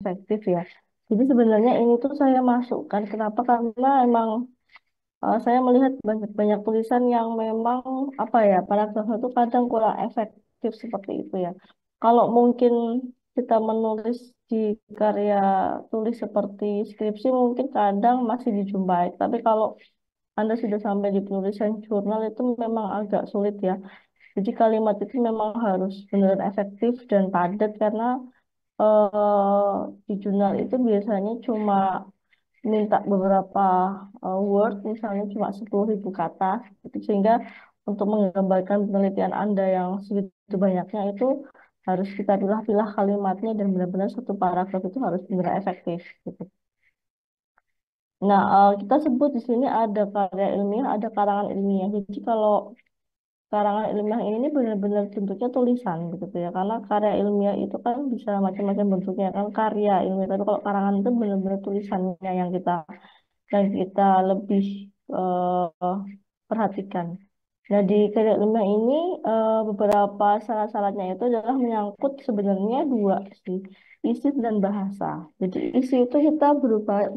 efektif ya. Jadi sebenarnya ini tuh saya masukkan kenapa? Karena emang saya melihat banyak tulisan yang memang apa ya paragraf itu kadang kurang efektif seperti itu ya. Kalau mungkin kita menulis di karya tulis seperti skripsi mungkin kadang masih dijumpai. Tapi kalau Anda sudah sampai di penulisan jurnal itu memang agak sulit ya. Jadi kalimat itu memang harus benar efektif dan padat karena di jurnal itu biasanya cuma minta beberapa word, misalnya cuma 10.000 kata, gitu. Sehingga untuk menggambarkan penelitian Anda yang segitu banyaknya itu harus kita pilah-pilah kalimatnya dan benar-benar satu paragraf itu harus benar efektif. Gitu. Nah, kita sebut di sini ada karya ilmiah, ada karangan ilmiah. Jadi kalau karangan ilmiah ini benar-benar bentuknya tulisan begitu ya. Karena karya ilmiah itu kan bisa macam-macam bentuknya kan karya ilmiah. Tapi kalau karangan itu benar-benar tulisannya yang kita lebih eh, perhatikan. Nah, di karya ilmiah ini beberapa syarat-syaratnya itu adalah menyangkut sebenarnya dua sih, isi dan bahasa. Jadi isi itu kita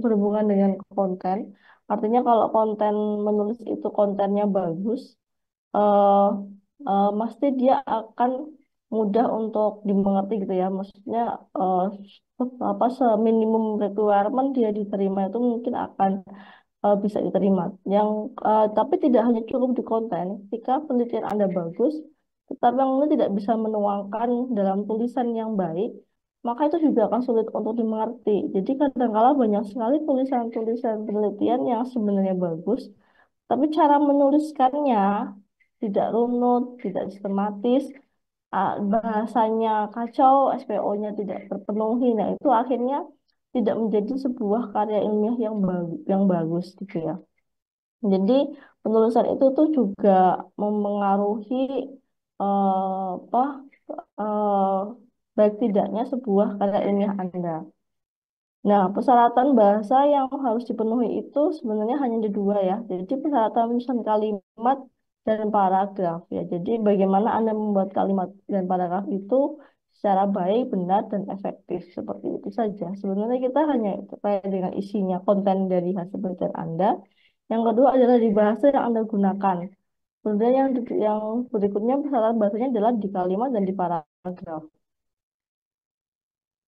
berhubungan dengan konten. Artinya kalau konten menulis itu kontennya bagus, eh pasti dia akan mudah untuk dimengerti gitu ya. Maksudnya eh, apa seminimum requirement dia diterima itu mungkin akan bisa diterima. Tapi tidak hanya cukup di konten. Ketika penelitian Anda bagus, tetapi Anda tidak bisa menuangkan dalam tulisan yang baik, maka itu juga akan sulit untuk dimengerti. Jadi kadang-kala banyak sekali tulisan-tulisan penelitian yang sebenarnya bagus, tapi cara menuliskannya tidak runut, tidak sistematis, bahasanya kacau, SPO-nya tidak terpenuhi. Nah, itu akhirnya tidak menjadi sebuah karya ilmiah yang bagus gitu ya. Jadi penulisan itu tuh juga memengaruhi apa eh, baik tidaknya sebuah karya ilmiah Anda. Nah, persyaratan bahasa yang harus dipenuhi itu sebenarnya hanya ada dua ya. Jadi persyaratan penyusunan kalimat dan paragraf ya. Jadi bagaimana Anda membuat kalimat dan paragraf itu secara baik, benar, dan efektif. Seperti itu saja. Sebenarnya kita hanya terkait dengan isinya, konten dari hasil penelitian Anda. Yang kedua adalah di bahasa yang Anda gunakan. Kemudian yang berikutnya persyaratan bahasanya adalah di kalimat dan di paragraf.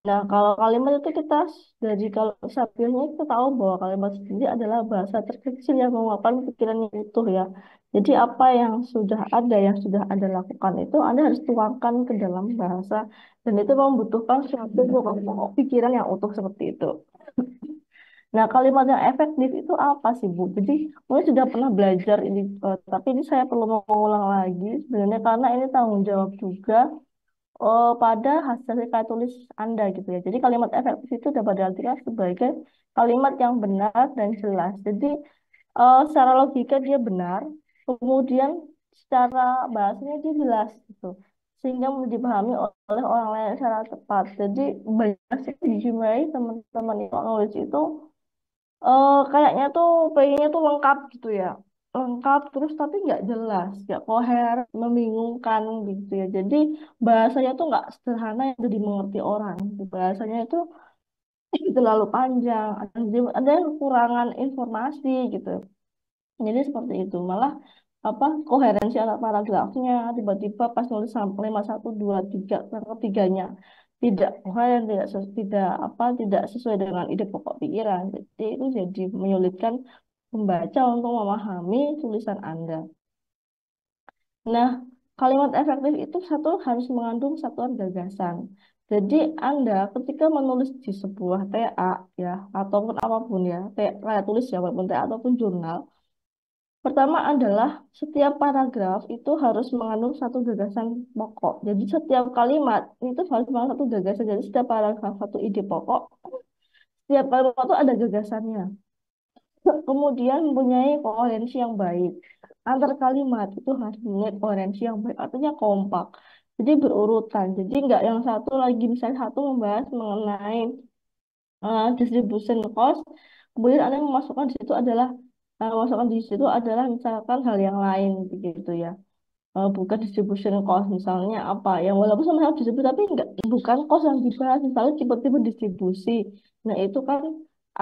Nah, kalau kalimat itu kita dari kalau sapinya kita tahu bahwa kalimat sendiri adalah bahasa terkecil yang mengungkapkan pikiran yang utuh ya. Jadi apa yang sudah ada, yang sudah Anda lakukan itu Anda harus tuangkan ke dalam bahasa dan itu membutuhkan suatu pokok pikiran yang utuh seperti itu. Nah, kalimat yang efektif itu apa sih, Bu? Jadi, mungkin sudah pernah belajar ini, tapi ini saya perlu mengulang lagi sebenarnya karena ini tanggung jawab juga pada hasil karya tulis Anda gitu ya. Jadi kalimat efektif itu dapat diartikan sebagai kalimat yang benar dan jelas. Jadi secara logika dia benar, kemudian secara bahasanya dia jelas gitu. Sehingga mudah dipahami oleh orang lain secara tepat. Jadi banyak sih dijumpai teman-teman itu nulis itu kayaknya tuh pengennya tuh lengkap gitu ya. Lengkap terus tapi nggak jelas, nggak koheren, membingungkan gitu ya. Jadi bahasanya tuh nggak sederhana yang bisa dimengerti orang. Bahasanya itu terlalu panjang, ada yang kekurangan informasi gitu. Jadi seperti itu. Malah apa koherensi antara paragrafnya tiba-tiba pas nulis sampai 5, 1, 2, 3 yang ketiganya tidak koheren, tidak sesuai dengan ide pokok pikiran. Jadi itu jadi menyulitkan membaca untuk memahami tulisan Anda. Nah, kalimat efektif itu satu harus mengandung satuan gagasan. Jadi Anda ketika menulis di sebuah TA ya ataupun apapun ya, TA tulis ya walaupun TA ataupun jurnal, pertama adalah setiap paragraf itu harus mengandung satu gagasan pokok. Jadi setiap kalimat itu harus mengandung satu gagasan. Jadi setiap paragraf satu ide pokok, setiap kalimat itu ada gagasannya. Kemudian mempunyai koherensi yang baik. Antar kalimat itu harus mempunyai koherensi yang baik, artinya kompak. Jadi berurutan. Jadi nggak yang satu lagi, misalnya satu membahas mengenai distribution cost, kemudian Anda memasukkan di situ adalah misalkan hal yang lain begitu ya. bukan distribution cost misalnya apa yang walaupun sama-sama disebut tapi enggak bukan cost yang dibahas misalnya tipe-tipe distribusi. Nah itu kan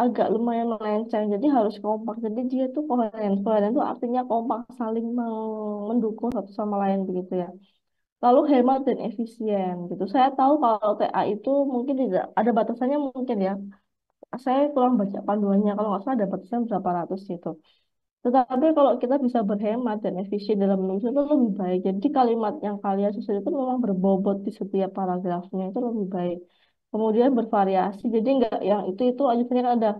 agak lumayan melenceng jadi harus kompak jadi dia tuh koheren itu artinya kompak saling mendukung satu sama lain begitu ya. Lalu hemat dan efisien gitu. Saya tahu kalau TA itu mungkin tidak ada batasannya mungkin ya. Saya kurang baca panduannya kalau nggak salah ada batasan berapa ratus gitu. Tetapi kalau kita bisa berhemat dan efisien dalam menulis itu lebih baik. Jadi kalimat yang kalian susun itu memang berbobot di setiap paragrafnya itu lebih baik. Kemudian bervariasi. Jadi enggak yang itu aja sebenarnya kan ada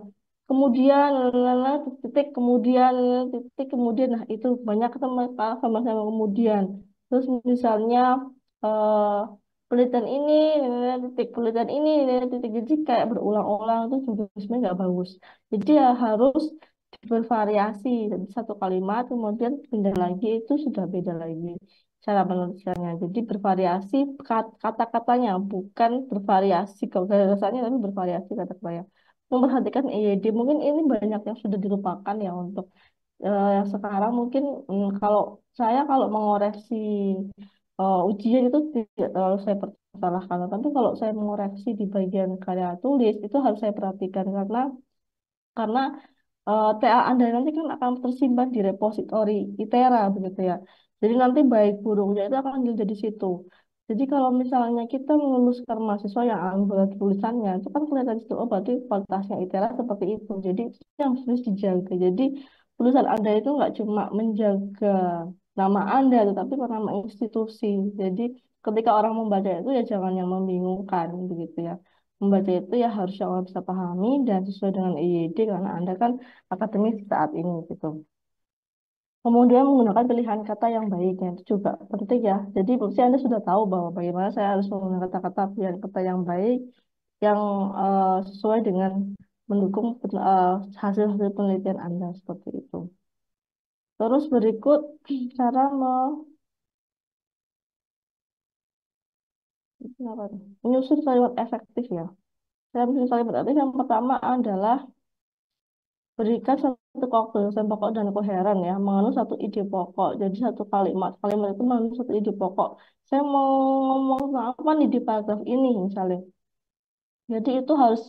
kemudian lala, titik kemudian titik kemudian. Nah itu banyak teman sama-sama kemudian. Terus misalnya eh, penelitian ini titik penelitian ini titik jadi kayak berulang-ulang itu juga sebenarnya nggak bagus. Jadi ya harus bervariasi jadi satu kalimat kemudian pindah lagi itu sudah beda lagi cara penulisannya jadi bervariasi kata-katanya bukan bervariasi gagasannya tapi bervariasi kata-katanya memperhatikan EYD mungkin ini banyak yang sudah dilupakan ya untuk yang sekarang mungkin kalau saya kalau mengoreksi ujian itu tidak terlalu saya persalahkan tapi kalau saya mengoreksi di bagian karya tulis itu harus saya perhatikan karena TA Anda nanti kan akan tersimpan di repositori ITERA begitu ya. Jadi nanti baik buruknya itu akan dilihat di situ. Jadi kalau misalnya kita meluluskan mahasiswa yang ambil tulisannya, itu kan kelihatan di situ, oh berarti kualitasnya ITERA seperti itu. Jadi itu yang harus dijaga. Jadi tulisan Anda itu nggak cuma menjaga nama Anda, tetapi nama institusi. Jadi ketika orang membaca itu ya jangan yang membingungkan begitu ya. Membaca itu ya harus yang orang bisa pahami dan sesuai dengan EYD karena Anda kan akademis saat ini gitu. Kemudian menggunakan pilihan kata yang baik, yang itu juga penting ya. Jadi berarti Anda sudah tahu bahwa bagaimana saya harus menggunakan kata-kata pilihan kata yang baik, yang sesuai dengan mendukung hasil-hasil penelitian Anda seperti itu. Terus berikut cara apa tuh? Menyusun kalimat efektif ya. Saya menyusun kalimat efektif yang pertama adalah berikan satu kesan pokok dan koheren ya, mengandung satu ide pokok. Jadi satu kalimat itu mengandung satu ide pokok. Saya mau ngomong tentang apa nih di paragraf ini misalnya. Jadi itu harus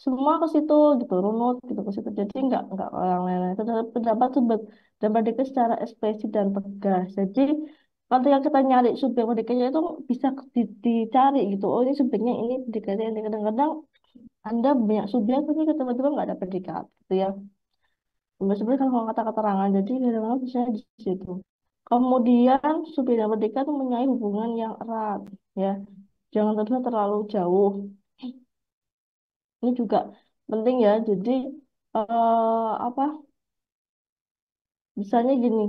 semua ke situ gitu, runut gitu ke situ. Jadi nggak orang lain. Itu adalah pendapat sumber dan predikasi secara ekspresi dan tegas. Jadi ketika kita nyari subjek predikatnya itu bisa dicari gitu. Oh ini subjeknya ini predikatnya ini kadang-kadang Anda banyak subjek tapi tiba-tiba nggak ada predikat gitu ya. Sebenarnya kalau kata keterangan, jadi kadang-kadang bisa di situ. Kemudian subjek dan predika itu mempunyai hubungan yang erat, ya. Jangan terlalu jauh. Ini juga penting ya. Jadi apa? Misalnya gini,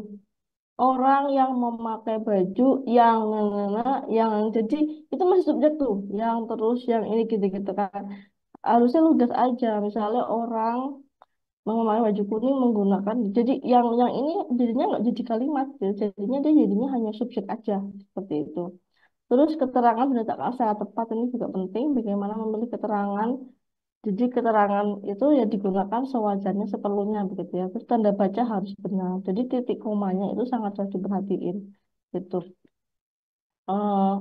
orang yang memakai baju yang yang jadi itu masih subjek tuh, yang terus yang ini gitu-gitu kan. Harusnya lugas aja. Misalnya orang memakai baju kuning menggunakan jadi yang ini jadinya nggak jadi kalimat gitu. Jadinya dia jadinya hanya subjek aja seperti itu terus keterangan diletakkan secara tepat ini juga penting bagaimana memilih keterangan jadi keterangan itu ya digunakan sewajarnya seperlunya begitu ya terus tanda baca harus benar jadi titik komanya itu sangat harus diperhatiin gitu Eh,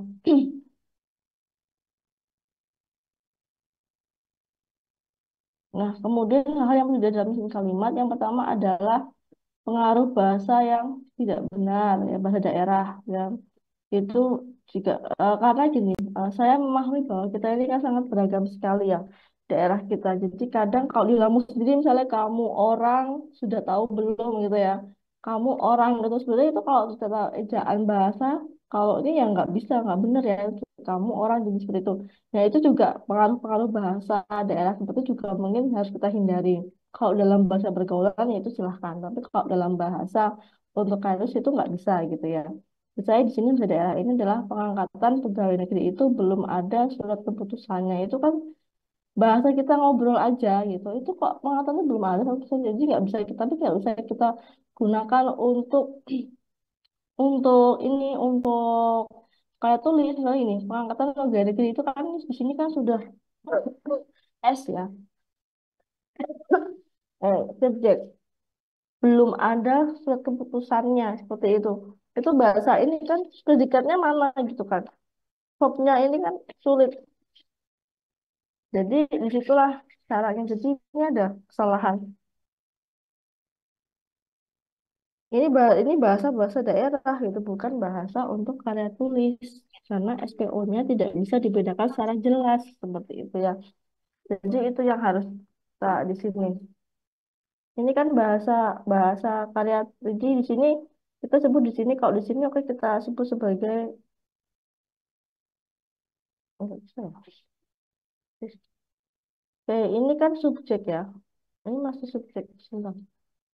nah kemudian hal yang tidak dalam mesin kalimat yang pertama adalah pengaruh bahasa yang tidak benar ya bahasa daerah ya itu juga karena gini saya memahami bahwa kita ini kan sangat beragam sekali ya daerah kita jadi kadang kalau di kamu sendiri misalnya kamu orang sudah tahu belum gitu ya kamu orang gitu sebenarnya itu kalau secara ejaan bahasa kalau ini ya nggak bisa nggak benar ya kamu orang jadi seperti itu nah itu juga pengaruh-pengaruh bahasa daerah seperti itu juga mungkin harus kita hindari kalau dalam bahasa pergaulan ya itu silahkan tapi kalau dalam bahasa untuk kasus itu nggak bisa gitu ya saya di sini di daerah ini adalah pengangkatan pegawai negeri itu belum ada surat keputusannya. Itu kan bahasa kita ngobrol aja gitu. Itu kok pengangkatannya belum ada keputusan. Jadi nggak bisa kita, tapi nggak bisa kita gunakan untuk ini untuk kayak tulis misalnya ini pengangkatan pegawai negeri itu kan di sini kan sudah S ya, subjek belum ada surat keputusannya seperti itu. itu bahasa ini kan predikatnya mana gitu kan. Verbnya ini kan sulit. Jadi disitulah caranya. Jadi ini ada kesalahan. Ini bahasa bahasa daerah gitu, bukan bahasa untuk karya tulis. Karena SPO-nya tidak bisa dibedakan secara jelas seperti itu ya. Jadi itu yang harus kita di sini. Ini kan bahasa bahasa karya. Jadi di sini kita sebut di sini, kalau di sini oke kita sebut sebagai, enggak bisa ya. Oke, ini kan subjek ya. Ini masih subjek. Sebentar.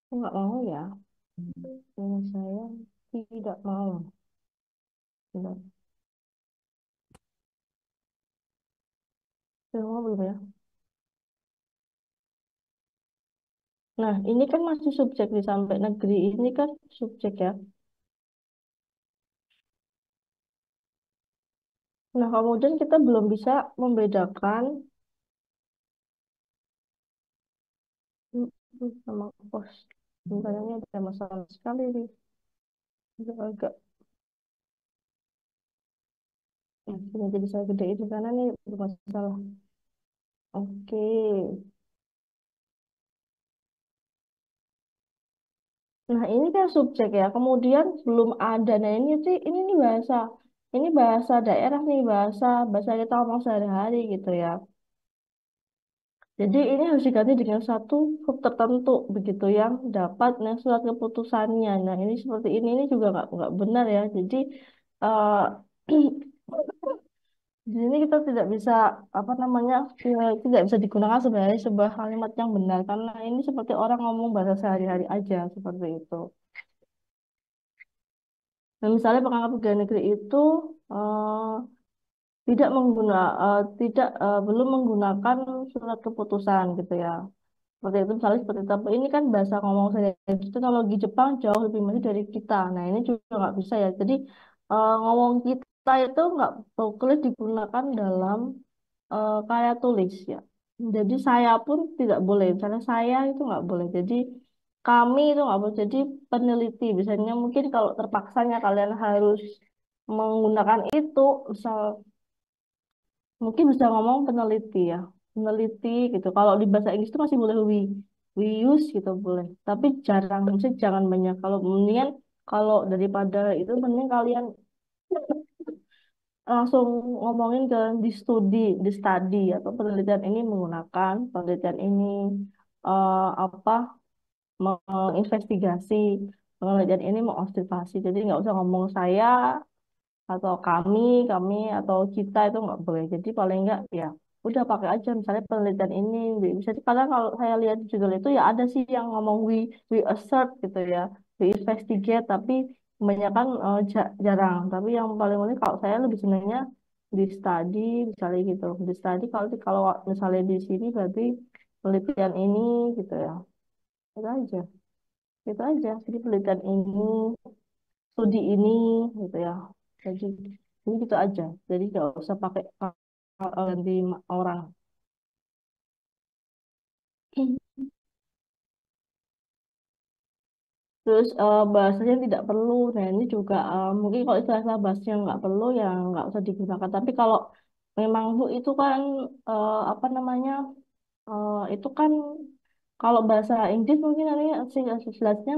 Aku nggak mau ya. Ini saya tidak mau. Sebentar. Sudah mau belum ya? Nah, ini kan masih subjek di sampai negeri. Ini kan subjek ya. Nah, kemudian kita belum bisa membedakan sama pos. Sebentar, ini ada masalah sekali nih. Agak, ini jadi saya gedein di sana nih bermasalah. Oke. Nah, ini kan subjek ya. Kemudian belum ada. Nah, ini sih ini bahasa. Ini bahasa daerah nih, bahasa bahasa kita ngomong sehari-hari gitu ya. Jadi ini harus diganti dengan satu huruf tertentu begitu yang dapat nah, surat keputusannya. Nah, ini seperti ini juga nggak benar ya. Jadi eh di sini kita tidak bisa apa namanya tidak bisa digunakan sebagai sebuah kalimat yang benar karena ini seperti orang ngomong bahasa sehari-hari aja seperti itu. Nah, misalnya penganggap pegawai negeri itu eh, tidak belum menggunakan surat keputusan gitu ya. Seperti itu misalnya seperti itu. Ini kan bahasa ngomong saya. Jadi teknologi Jepang jauh lebih maju dari kita. Nah, ini juga nggak bisa ya. Jadi ngomong kita itu nggak boleh digunakan dalam karya tulis ya. Jadi saya pun tidak boleh. Misalnya saya itu nggak boleh. Jadi kami itu nggak boleh. Jadi peneliti. Biasanya mungkin kalau terpaksanya kalian harus menggunakan itu, misal mungkin bisa ngomong peneliti ya. Peneliti gitu. Kalau di bahasa Inggris itu masih boleh we use gitu boleh. Tapi jarang, maksudnya jangan banyak. Kalau mendingan kalau daripada itu mending kalian langsung ngomongin ke di study atau penelitian ini menggunakan penelitian ini apa menginvestigasi penelitian ini mengobservasi. Jadi nggak usah ngomong saya atau kami atau kita itu nggak boleh. Jadi paling nggak ya udah pakai aja misalnya penelitian ini bisa karena kalau saya lihat di judul itu ya ada sih yang ngomong we assert gitu ya, we investigate, tapi kebanyakan jarang. Tapi yang paling unik kalau saya lebih senangnya di study misalnya gitu, di study kalau kalau misalnya di sini berarti penelitian ini gitu ya, itu aja, itu aja. Jadi penelitian ini, studi ini gitu ya. Jadi ini gitu aja. Jadi nggak usah pakai ganti orang. Terus bahasanya tidak perlu. Nah ini juga mungkin kalau istilah bahasanya nggak perlu ya nggak usah digunakan. Tapi kalau memang Bu itu kan apa namanya itu kan kalau bahasa Inggris mungkin nanti jelasnya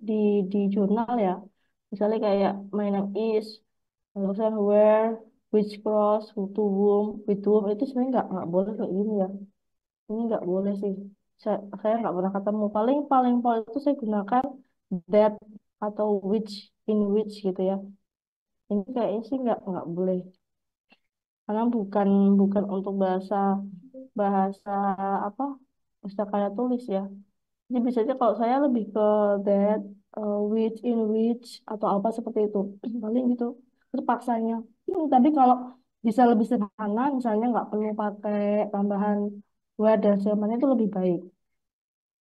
di di jurnal ya. Misalnya kayak my name is, lulusan where, which cross, who to whom, with whom itu sebenarnya nggak boleh kayak gini ya. Ini nggak boleh sih. Saya nggak pernah ketemu. Paling paling paling itu saya gunakan that atau which, in which gitu ya. Ini kayaknya sih nggak boleh. Karena bukan bukan untuk bahasa bahasa apa bahasa karya tulis ya. Jadi biasanya kalau saya lebih ke that, which, in which atau apa seperti itu. Paling gitu. Terpaksanya. Tapi kalau bisa lebih sederhana, misalnya nggak perlu pakai tambahan where dan zamannya itu lebih baik.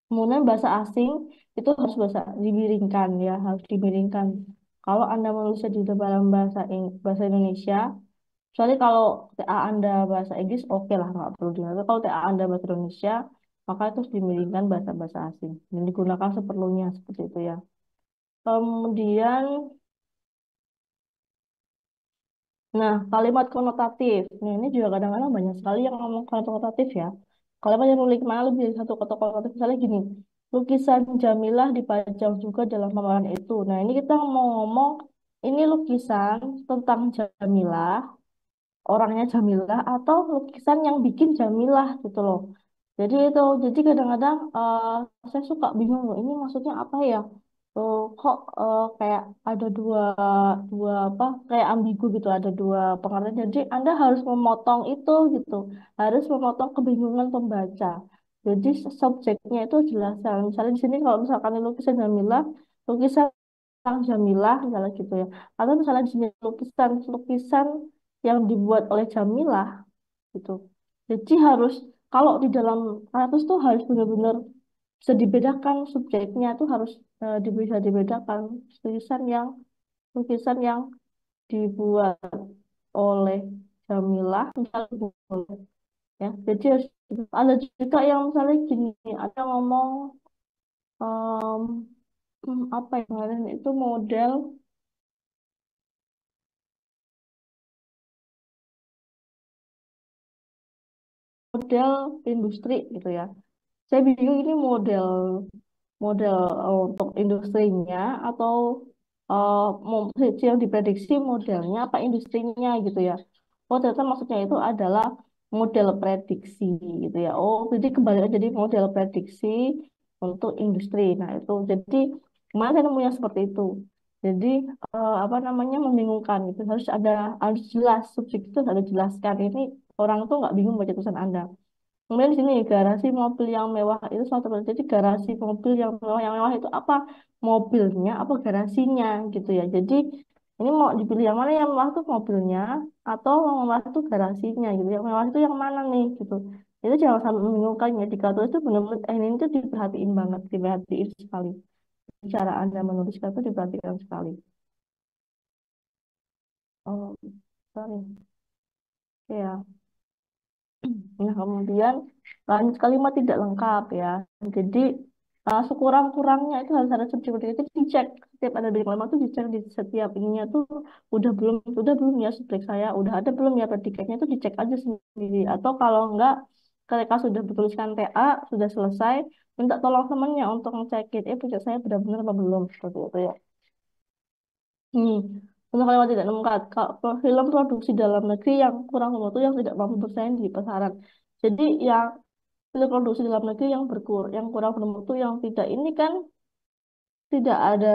Kemudian bahasa asing itu harus bahasa dimiringkan ya, harus dimiringkan. Kalau Anda menulisnya di dalam bahasa Indonesia, kecuali kalau TA Anda bahasa Inggris, oke lah, nggak perlu diatur. Kalau TA Anda bahasa Indonesia, maka itu harus dimiringkan bahasa-bahasa asing dan digunakan seperlunya seperti itu ya. Kemudian Nah, kalimat konotatif. Nah, ini juga kadang-kadang banyak sekali yang ngomong kalimat konotatif ya. Kalimat yang memiliki mana lebih dari satu kata konotatif. Misalnya gini, lukisan Jamilah dipajang juga dalam pameran itu. Nah, ini kita mau ngomong, ini lukisan tentang Jamilah, orangnya Jamilah, atau lukisan yang bikin Jamilah gitu loh. Jadi kadang-kadang saya suka bingung loh, ini maksudnya apa ya? Kok kayak ada dua dua apa kayak ambigu gitu, ada dua pengertian. Jadi Anda harus memotong itu gitu, harus memotong kebingungan pembaca. Jadi subjeknya itu jelas. Misalnya di sini kalau misalkan ini lukisan Jamilah, lukisan tentang Jamilah misalnya gitu ya. Atau misalnya di sini lukisan lukisan yang dibuat oleh Jamilah gitu. Jadi harus kalau di dalam kasus tuh harus benar-benar bisa dibedakan subjeknya tuh harus bisa dibedakan lukisan yang dibuat oleh Jamilah misalnya boleh ya. Jadi harus ada juga yang misalnya gini, ada ngomong em, apa yang kemarin itu model industri gitu ya. Saya bingung ini model model untuk industrinya atau yang diprediksi modelnya apa industrinya gitu ya. Oh ternyata maksudnya itu adalah model prediksi gitu ya. Oh jadi kembali jadi model prediksi untuk industri. Nah itu jadi kemarin saya nemunya seperti itu. Jadi apa namanya membingungkan itu harus jelas subjek itu harus jelaskan ini orang tuh nggak bingung baca tulisan Anda. Kemudian di sini garasi mobil yang mewah itu suatu jadi garasi mobil yang mewah itu apa mobilnya apa garasinya gitu ya. Jadi ini mau dipilih yang mana yang mewah itu mobilnya atau yang mewah itu garasinya gitu. Yang mewah itu yang mana nih gitu. Itu jangan sampai membingungkan ya. Di kartu itu benar-benar ini tuh diperhatiin banget, diperhatiin sekali. Cara Anda menuliskan itu diperhatikan sekali. Oh, sorry. Ya. Nah, kemudian lanjut kalimat tidak lengkap ya. Jadi sekurang-kurangnya itu harus ada subjek itu dicek setiap ada di kalimat itu dicek di setiap ininya tuh udah belum ya subjek saya udah ada belum ya predikatnya itu dicek aja sendiri atau kalau enggak ketika sudah bertuliskan TA sudah selesai minta tolong temannya untuk ngecekin project saya benar-benar apa belum seperti itu ya. Hmm. Untuk kalimat tidak lengkap, film produksi dalam negeri yang kurang mutu yang tidak mampu bersaing di pasaran. Jadi yang film produksi dalam negeri yang kurang bermutu yang tidak ini kan tidak ada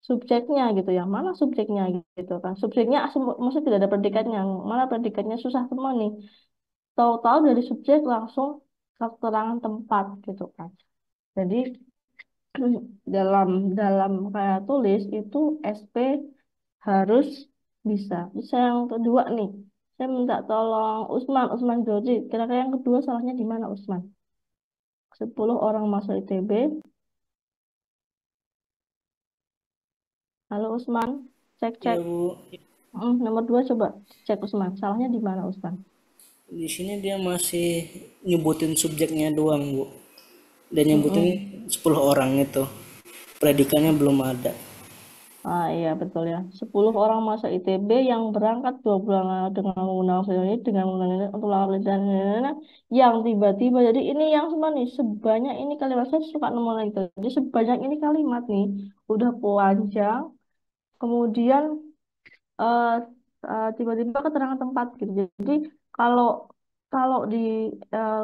subjeknya gitu ya. Mana subjeknya gitu kan. Subjeknya maksudnya tidak ada predikatnya. Mana predikatnya susah semua nih. Tahu-tahu dari subjek langsung keterangan tempat gitu kan. Jadi dalam dalam kayak tulis itu SP harus bisa. Bisa yang kedua nih. Saya minta tolong Usman Jody. Kira-kira yang kedua salahnya di mana Usman? 10 orang masuk ITB. Halo Usman, cek. Ya Bu, Nomor 2 coba cek Usman. Salahnya di mana Usman? di sini dia masih nyebutin subjeknya doang Bu. Dan nyebutin Mm-mm. 10 orang itu. Predikannya belum ada. Ah iya betul ya. 10 orang masuk ITB yang berangkat 2 bulan lalu dengan menggunakan video ini dengan menggunakan ini untuk lawan dan yang tiba-tiba jadi ini yang semua nih sebanyak ini kalimat saya suka nemu lagi tuh. Jadi sebanyak ini kalimat nih udah panjang kemudian eh, tiba-tiba keterangan tempat gitu. Jadi kalau kalau di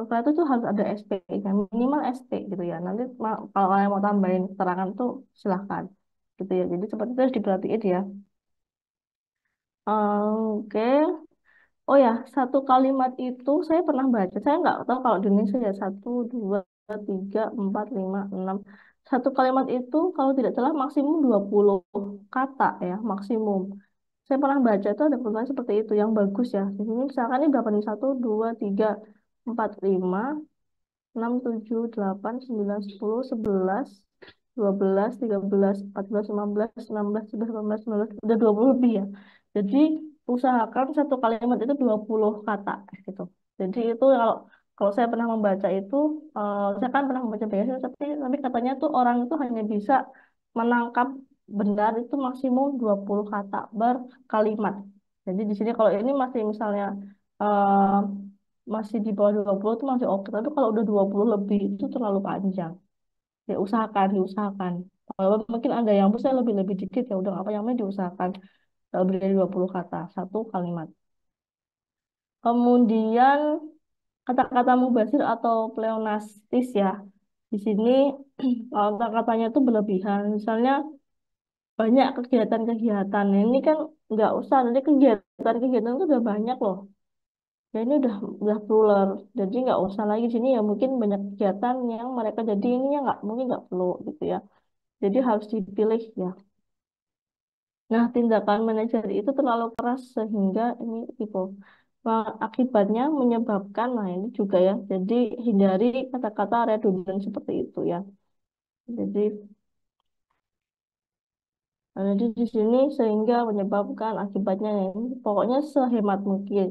kereta itu harus ada SP kan minimal SP gitu ya. Nanti kalau kalian mau tambahin keterangan tuh silahkan gitu ya. Jadi seperti itu harus diperhatiin ya. Oke. Oh ya, satu kalimat itu saya pernah baca. Saya nggak tahu kalau di Indonesia ya satu, dua, tiga, empat, lima, enam. Satu kalimat itu kalau tidak salah maksimum 20 kata ya maksimum. Saya pernah baca itu ada pertanyaan seperti itu yang bagus ya. Di sini misalkan ini berapa nih? Satu, dua, tiga, empat, lima, enam, tujuh, delapan, sembilan, sepuluh, sebelas, 12, 13, 14, 15, 16, 17, 18, 19, udah 20 lebih ya. Jadi usahakan satu kalimat itu 20 kata gitu. Jadi itu kalau kalau saya pernah membaca itu, saya kan pernah membaca biasa, tapi katanya tuh orang itu hanya bisa menangkap benar itu maksimum 20 kata berkalimat. Jadi di sini kalau ini masih misalnya eh, masih di bawah 20 itu masih oke. Tapi kalau udah 20 lebih itu terlalu panjang. Ya diusahakan. Kalau mungkin ada yang bisa lebih-lebih dikit ya udah apa yang namanya diusahakan. Lebih dari 20 kata, satu kalimat. Kemudian kata-kata mubazir atau pleonastis ya. Di sini kata-katanya itu berlebihan. Misalnya banyak kegiatan-kegiatan. Nah, ini kan nggak usah. Nanti kegiatan-kegiatan itu udah banyak loh. Ya ini udah plural. Jadi nggak usah lagi di sini ya mungkin banyak kegiatan yang mereka jadi ininya nggak mungkin nggak perlu gitu ya. Jadi harus dipilih ya. Nah, tindakan manajer itu terlalu keras sehingga ini tipo akibatnya menyebabkan, nah ini juga ya, jadi hindari kata-kata redundant seperti itu ya. Jadi, jadi di sini sehingga menyebabkan akibatnya ya, ini pokoknya sehemat mungkin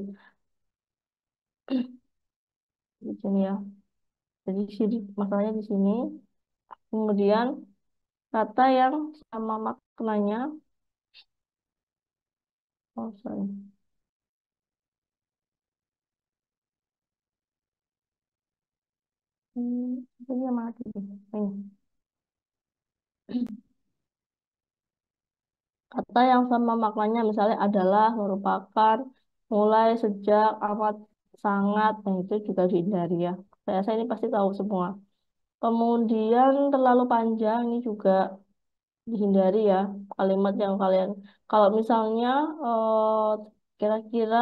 di sini ya. Jadi sini masalahnya di sini. Kemudian kata yang sama maknanya, oh sorry, ini yang mana tadi? Ini. Kata yang sama maknanya misalnya adalah, merupakan, mulai, sejak, amat, sangat, nah itu juga dihindari ya. Saya ini pasti tahu semua. Kemudian terlalu panjang ini juga dihindari ya. Kalimat yang kalian, kalau misalnya kira-kira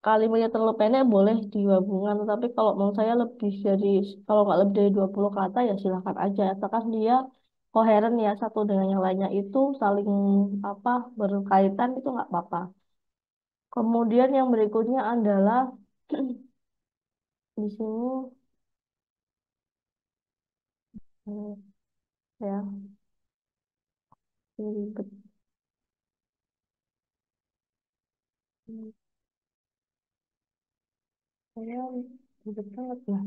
kalimatnya terlalu pendek boleh digabungan. Tapi kalau menurut saya lebih dari, kalau nggak lebih dari 20 kata ya silakan aja. Asalkan dia koheren ya satu dengan yang lainnya itu saling apa berkaitan itu nggak apa-apa. Kemudian yang berikutnya adalah di sini ya ribet. Saya ribet banget ya.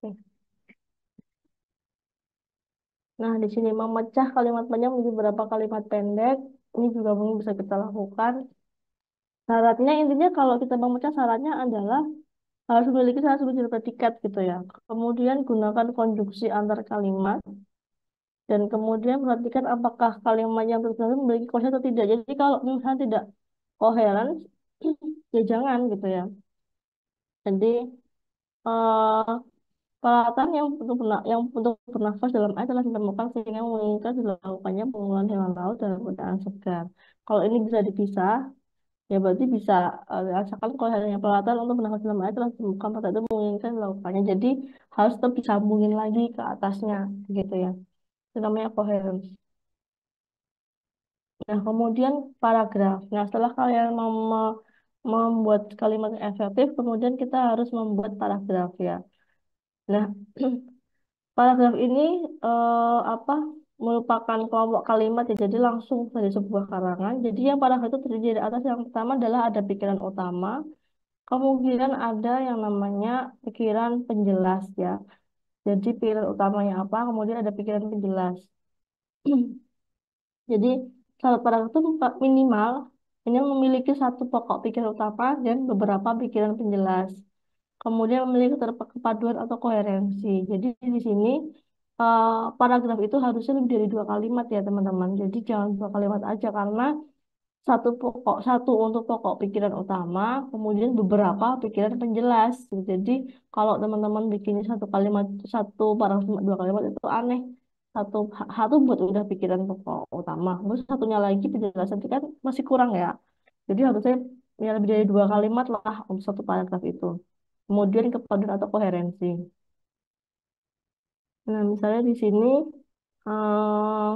Oke. Nah, di sini memecah kalimat panjang menjadi beberapa kalimat pendek. Ini juga mungkin bisa kita lakukan. Syaratnya intinya kalau kita memecah syaratnya adalah harus memiliki salah satu jenis predikat gitu ya. Kemudian gunakan konjungsi antar kalimat dan kemudian perhatikan apakah kalimat yang tertulis memiliki koheren atau tidak. Jadi kalau misalnya tidak koheren, ya jangan gitu ya. Jadi eh, peralatan yang untuk bernafas dalam air telah ditemukan sehingga memungkinkan dilakukannya pengumpulan hewan laut dalam keadaan segar. Kalau ini bisa dipisah, ya berarti bisa asalkan kalau adanya peralatan untuk bernafas dalam air telah ditemukan pada itu memungkinkan dilakukannya. Jadi harus tetap disambungin lagi ke atasnya, gitu ya. Itu namanya coherence. Nah, kemudian paragraf. Nah, setelah kalian membuat kalimat yang efektif, kemudian kita harus membuat paragraf ya. Nah, paragraf ini apa merupakan kelompok kalimat ya, jadi langsung dari sebuah karangan. Jadi yang paragraf itu terdiri dari atas yang pertama adalah ada pikiran utama, kemudian ada yang namanya pikiran penjelas ya. Jadi pikiran utamanya apa, kemudian ada pikiran penjelas. Jadi satu paragraf itu minimal ini memiliki satu pokok pikiran utama dan beberapa pikiran penjelas. Kemudian memiliki keterpaduan atau koherensi. Jadi di sini eh, paragraf itu harusnya lebih dari dua kalimat ya teman-teman. Jadi jangan dua kalimat aja karena satu untuk pokok pikiran utama, kemudian beberapa pikiran penjelas. Jadi kalau teman-teman bikin satu kalimat satu paragraf cuma dua kalimat itu aneh. Satu buat udah pikiran pokok utama, terus satunya lagi penjelasan itu kan masih kurang ya. Jadi harusnya ya lebih dari dua kalimat lah untuk satu paragraf itu. Kemudian kepaduan atau koherensi. Nah, misalnya di sini eh,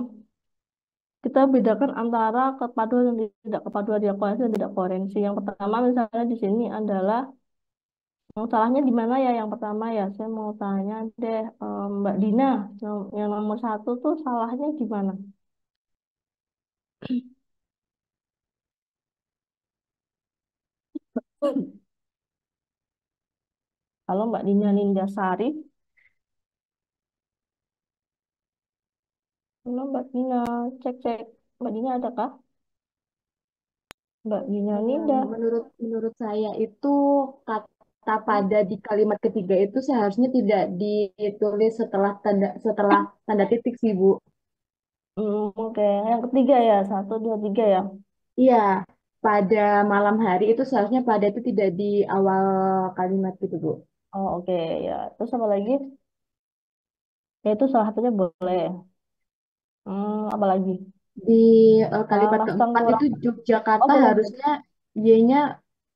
kita bedakan antara kepaduan dan tidak kepaduan, ya koherensi dan tidak koherensi. Yang pertama misalnya di sini adalah salahnya di mana ya? Yang pertama ya, saya mau tanya deh Mbak Dina, yang nomor satu tuh salahnya di mana? Kalau Mbak Dina Nindasari, halo Mbak Dina, cek cek, Mbak Dina ada kah? Mbak Gina Ninda. Menurut menurut saya itu kata pada di kalimat ketiga itu seharusnya tidak ditulis setelah tanda titik sih Bu. Oke, yang ketiga ya, satu, dua, tiga ya. Iya, pada malam hari itu seharusnya pada itu tidak di awal kalimat gitu Bu. Oh, oke ya. Terus apa lagi? Ya itu salah satunya boleh. Apa lagi? Di kalimat Mustang keempat kurang. itu Oh, Yogyakarta boleh. harusnya Y-nya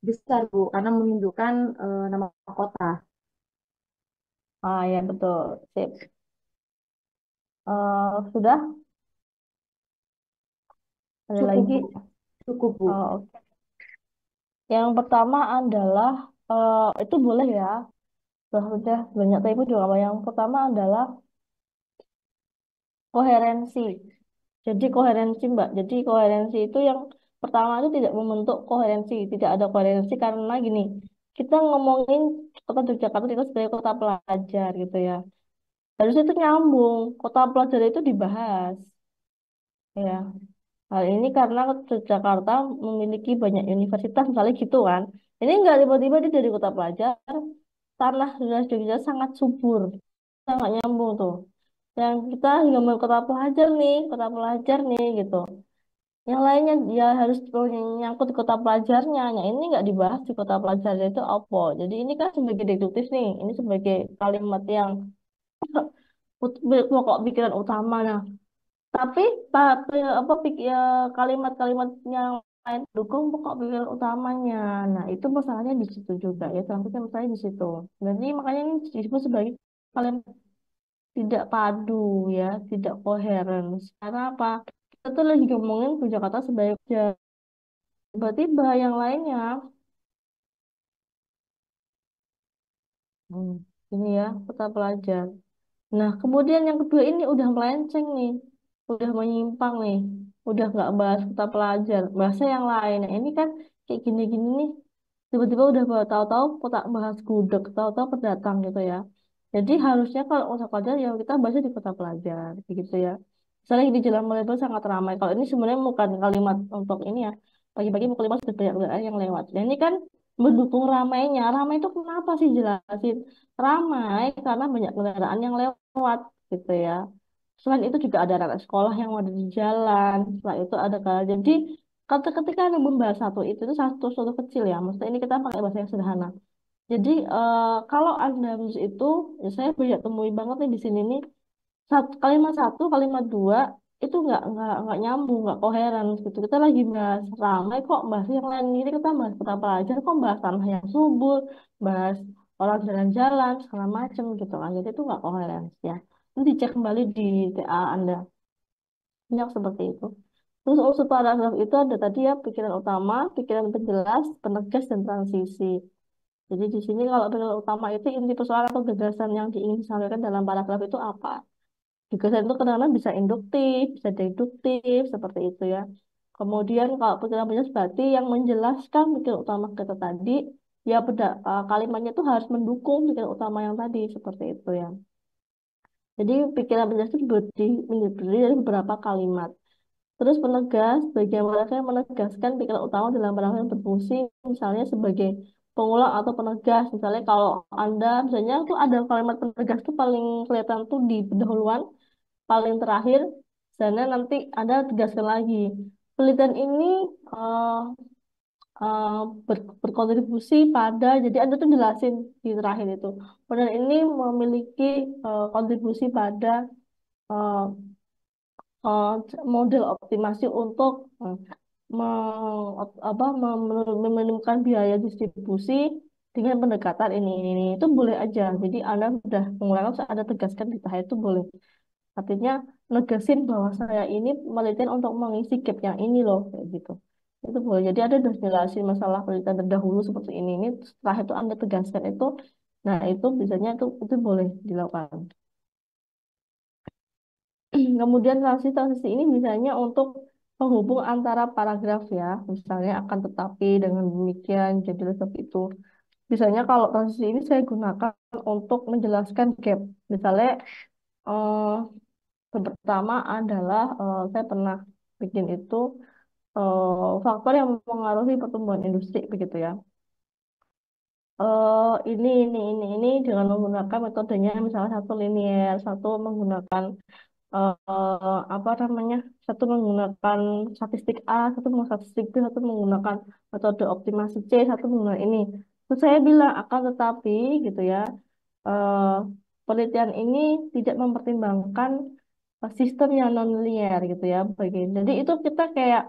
besar Bu karena menunjukkan nama kota. Ya betul. Sip. Sudah? Ada Cukup lagi? Bu, cukup Bu. Oke. Yang pertama adalah itu boleh ya. Sudah banyak tapi juga apa. Yang pertama adalah koherensi. Jadi koherensi Mbak. Jadi koherensi itu yang pertama itu tidak membentuk koherensi, tidak ada koherensi karena gini, kita ngomongin kota Yogyakarta itu sebagai kota pelajar gitu ya. Harusnya itu nyambung, kota pelajar itu dibahas ya. Hal ini karena Jakarta memiliki banyak universitas misalnya gitu kan. Ini enggak tiba-tiba dia dari kota pelajar, tanah Jogja sangat subur, sangat nyambung tuh. Yang kita hingga mau kota pelajar nih gitu. Yang lainnya dia harus nyangkut di kota pelajarnya. Yang ini nggak dibahas di kota pelajar itu apa. Jadi ini kan sebagai deduktif nih. Ini sebagai kalimat yang pokok pikiran utama. Nah, tapi ya, kalimat-kalimat yang lain dukung pokok pikiran utamanya. Nah, itu masalahnya di situ juga ya. Salah satunya masalahnya di situ. Jadi makanya ini disebut sebagai kalimat tidak padu ya, tidak koheren. Karena apa? Kita tuh lagi ngomongin Jakarta sebagai tiba-tiba yang lainnya. Hmm, ini ya, kota pelajar. Nah, kemudian yang kedua ini udah melenceng nih, udah menyimpang nih, udah nggak bahas kota pelajar, bahasa yang lain. Nah, ini kan kayak gini-gini nih, tiba-tiba udah tahu-tahu kota bahas gudeg, tahu-tahu pendatang gitu ya. Jadi harusnya kalau kota pelajar ya kita bahasnya di kota pelajar, gitu ya. Misalnya di Jalan Malioboro sangat ramai. Kalau ini sebenarnya bukan kalimat untuk ini ya, pagi-pagi mau kelimah sudah banyak kendaraan yang lewat. Dan ini kan mendukung ramainya. Ramai itu kenapa sih jelasin? Ramai karena banyak kendaraan yang lewat gitu ya. Selain itu juga ada anak sekolah yang ada di jalan. Setelah itu ada jadi ketika ada membahas satu itu satu kecil ya. Maksudnya ini kita pakai bahasa yang sederhana. Jadi kalau Anda menulis itu, ya saya banyak temui banget nih di sini nih satu, kalimat dua itu nggak nyambung, nggak koheren gitu. Kita lagi bahas ramai kok bahas yang lain ini kita bahas kota pelajar kok bahas tanah yang subur, bahas orang jalan-jalan segala macem gitu kan. Jadi itu nggak koheren ya. Nanti dicek kembali di TA Anda. Yang seperti itu. Terus unsur paragraf itu ada tadi ya pikiran utama, pikiran penjelas, penegas dan transisi. Jadi di sini kalau pikiran utama itu inti persoalan atau gagasan yang ingin disampaikan dalam paragraf itu apa? Gagasan itu kadang-kadang bisa induktif, bisa deduktif, seperti itu ya. Kemudian kalau pikiran penjelas berarti yang menjelaskan pikiran utama kita tadi, ya kalimatnya itu harus mendukung pikiran utama yang tadi, seperti itu ya. Jadi pikiran penjelas itu terdiri dari beberapa kalimat. Terus penegas, bagaimana saya menegaskan pikiran utama dalam paragraf yang berfungsi, misalnya sebagai pengulang atau penegas. Misalnya kalau Anda, misalnya tuh ada kalimat penegas tuh paling kelihatan tuh di pendahuluan, paling terakhir, sana nanti Anda tegaskan lagi. Penelitian ini eh, eh, berkontribusi pada, jadi Anda tuh jelasin di terakhir itu. Penelitian ini memiliki kontribusi pada eh, eh, model optimasi untuk menemukan biaya distribusi dengan pendekatan ini. Itu boleh aja. Jadi Anda sudah mengulang, terus Anda tegaskan di tahap itu boleh. Artinya negesin bahwa saya ini penelitian untuk mengisi gap yang ini loh, kayak gitu. Itu boleh. Jadi ada udah jelasin masalah penelitian terdahulu seperti ini. Setelah itu Anda tegaskan itu, nah itu biasanya itu boleh dilakukan. Kemudian transisi ini misalnya untuk penghubung antara paragraf ya, misalnya akan tetapi dengan demikian jadi seperti itu. Misalnya kalau transisi ini saya gunakan untuk menjelaskan gap. Misalnya eh, pertama adalah saya pernah bikin itu faktor yang mempengaruhi pertumbuhan industri begitu ya. Ini dengan menggunakan metodenya misalnya satu linier, satu menggunakan apa namanya, satu menggunakan statistik A, satu menggunakan statistik B, satu menggunakan metode optimasi C, satu menggunakan ini. Terus saya bilang akan tetapi gitu ya, eh, penelitian ini tidak mempertimbangkan sistem yang non linear gitu ya. Jadi itu kita kayak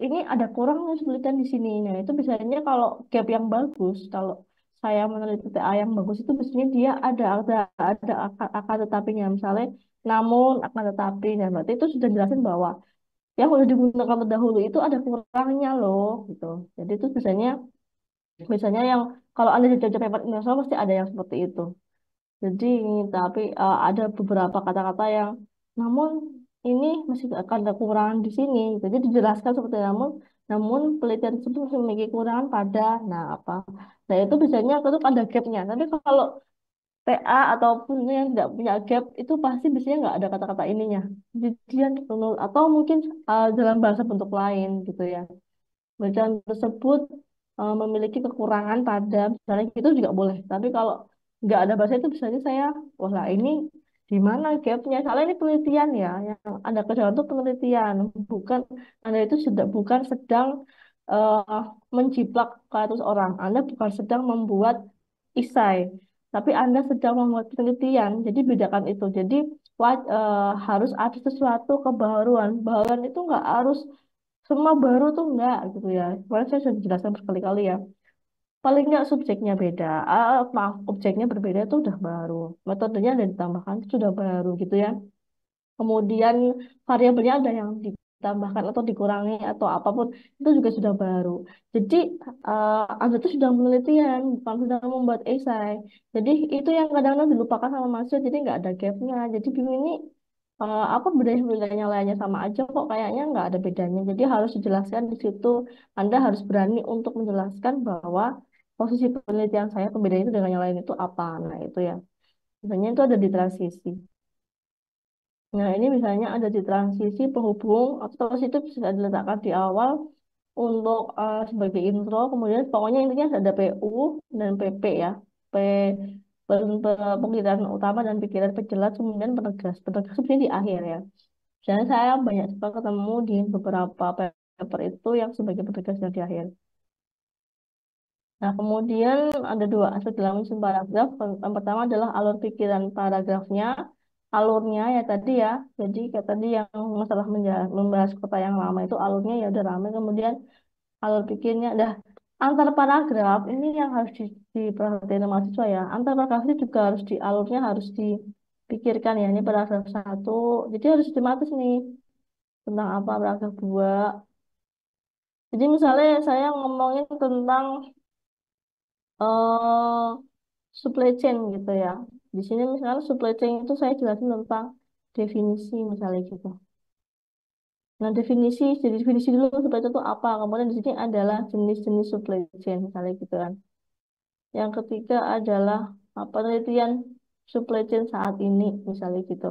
ini ada kurangnya penelitian di sini. Nah, itu biasanya kalau gap yang bagus, kalau saya meneliti TA yang bagus itu biasanya dia ada akan tetapinya. Misalnya, namun akan tetapi, nah berarti itu sudah jelasin bahwa yang udah digunakan terdahulu itu ada kurangnya loh, gitu. Jadi itu biasanya yang kalau Anda jajah paper internasional pasti ada yang seperti itu. Jadi, tapi ada beberapa kata-kata yang, namun ini masih akan ada kekurangan di sini. Jadi dijelaskan seperti namun penelitian tersebut masih memiliki kekurangan pada, nah apa? Nah itu biasanya itu ada gapnya. Tapi kalau TA ataupun yang tidak punya gap itu pasti biasanya nggak ada kata-kata ininya. Jadi dia atau mungkin dalam bahasa bentuk lain gitu ya. Bacaan tersebut memiliki kekurangan pada misalnya itu juga boleh. Tapi kalau nggak ada bahasa itu misalnya saya, wah lah ini di mana gapnya? Soalnya ini penelitian ya, yang ada kerjaan itu penelitian, bukan Anda itu sudah bukan sedang eh, menjiplak 100 orang. Anda bukan sedang membuat isai, tapi Anda sedang membuat penelitian. Jadi bedakan itu. Jadi harus ada sesuatu kebaruan. Baruan itu nggak harus semua baru tuh enggak gitu ya. Kemarin saya sudah jelaskan berkali-kali ya. Paling enggak subjeknya beda. Maaf, objeknya berbeda itu udah baru. Metodenya ada ditambahkan itu sudah baru gitu ya. Kemudian variabelnya ada yang ditambahkan atau dikurangi atau apapun itu juga sudah baru. Jadi Anda itu sudah penelitian, bukan sudah membuat esai. Jadi itu yang kadang-kadang dilupakan sama mahasiswa, jadi nggak ada gapnya. Jadi bingung ini apa bedanya lainnya sama aja kok kayaknya nggak ada bedanya. Jadi harus dijelaskan di situ. Anda harus berani untuk menjelaskan bahwa posisi penelitian saya pembedanya itu dengan yang lain itu apa. Nah itu ya. Biasanya itu ada di transisi. Nah, ini misalnya ada di transisi penghubung atau itu bisa diletakkan di awal untuk sebagai intro. Kemudian pokoknya intinya ada PU dan PP ya. P, Pengiran utama dan pikiran penjelas, kemudian penegas. Penegas sebenarnya di akhir ya. Dan saya banyak sekali ketemu di beberapa paper itu yang sebagai penegas dan di akhir. Nah, kemudian ada dua aspek dalam menyusun paragraf. Yang pertama adalah alur pikiran paragrafnya. Alurnya ya tadi ya. Jadi kayak tadi yang masalah membahas kota yang lama itu alurnya ya udah ramai. Kemudian alur pikirnya dah antar paragraf ini yang harus diperhatikan mahasiswa ya. Antar paragraf itu juga harus di alurnya harus dipikirkan ya. Ini paragraf satu. Jadi harus sistematis nih tentang apa paragraf dua. Jadi misalnya saya ngomongin tentang eh supply chain gitu ya. Di sini misalnya supply chain itu saya jelasin tentang definisi misalnya gitu. Nah, jadi definisi dulu supply chain itu apa? Kemudian di sini adalah jenis-jenis supply chain misalnya gitu kan. Yang ketiga adalah penelitian supply chain saat ini misalnya gitu.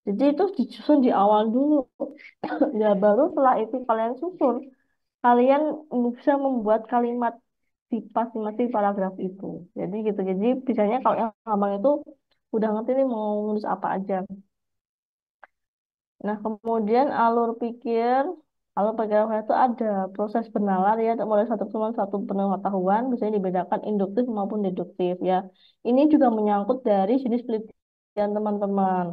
Jadi itu disusun di awal dulu. Ya baru setelah itu kalian susun, kalian bisa membuat kalimat di masing-masing paragraf itu. Jadi gitu. Jadi biasanya kalau yang gampang itu udah ngerti nih mau nulis apa aja. Nah, kemudian alur pikir itu ada proses bernalar ya, mulai satu temuan satu pengetahuan, biasanya dibedakan induktif maupun deduktif ya. Ini juga menyangkut dari jenis penelitian teman-teman.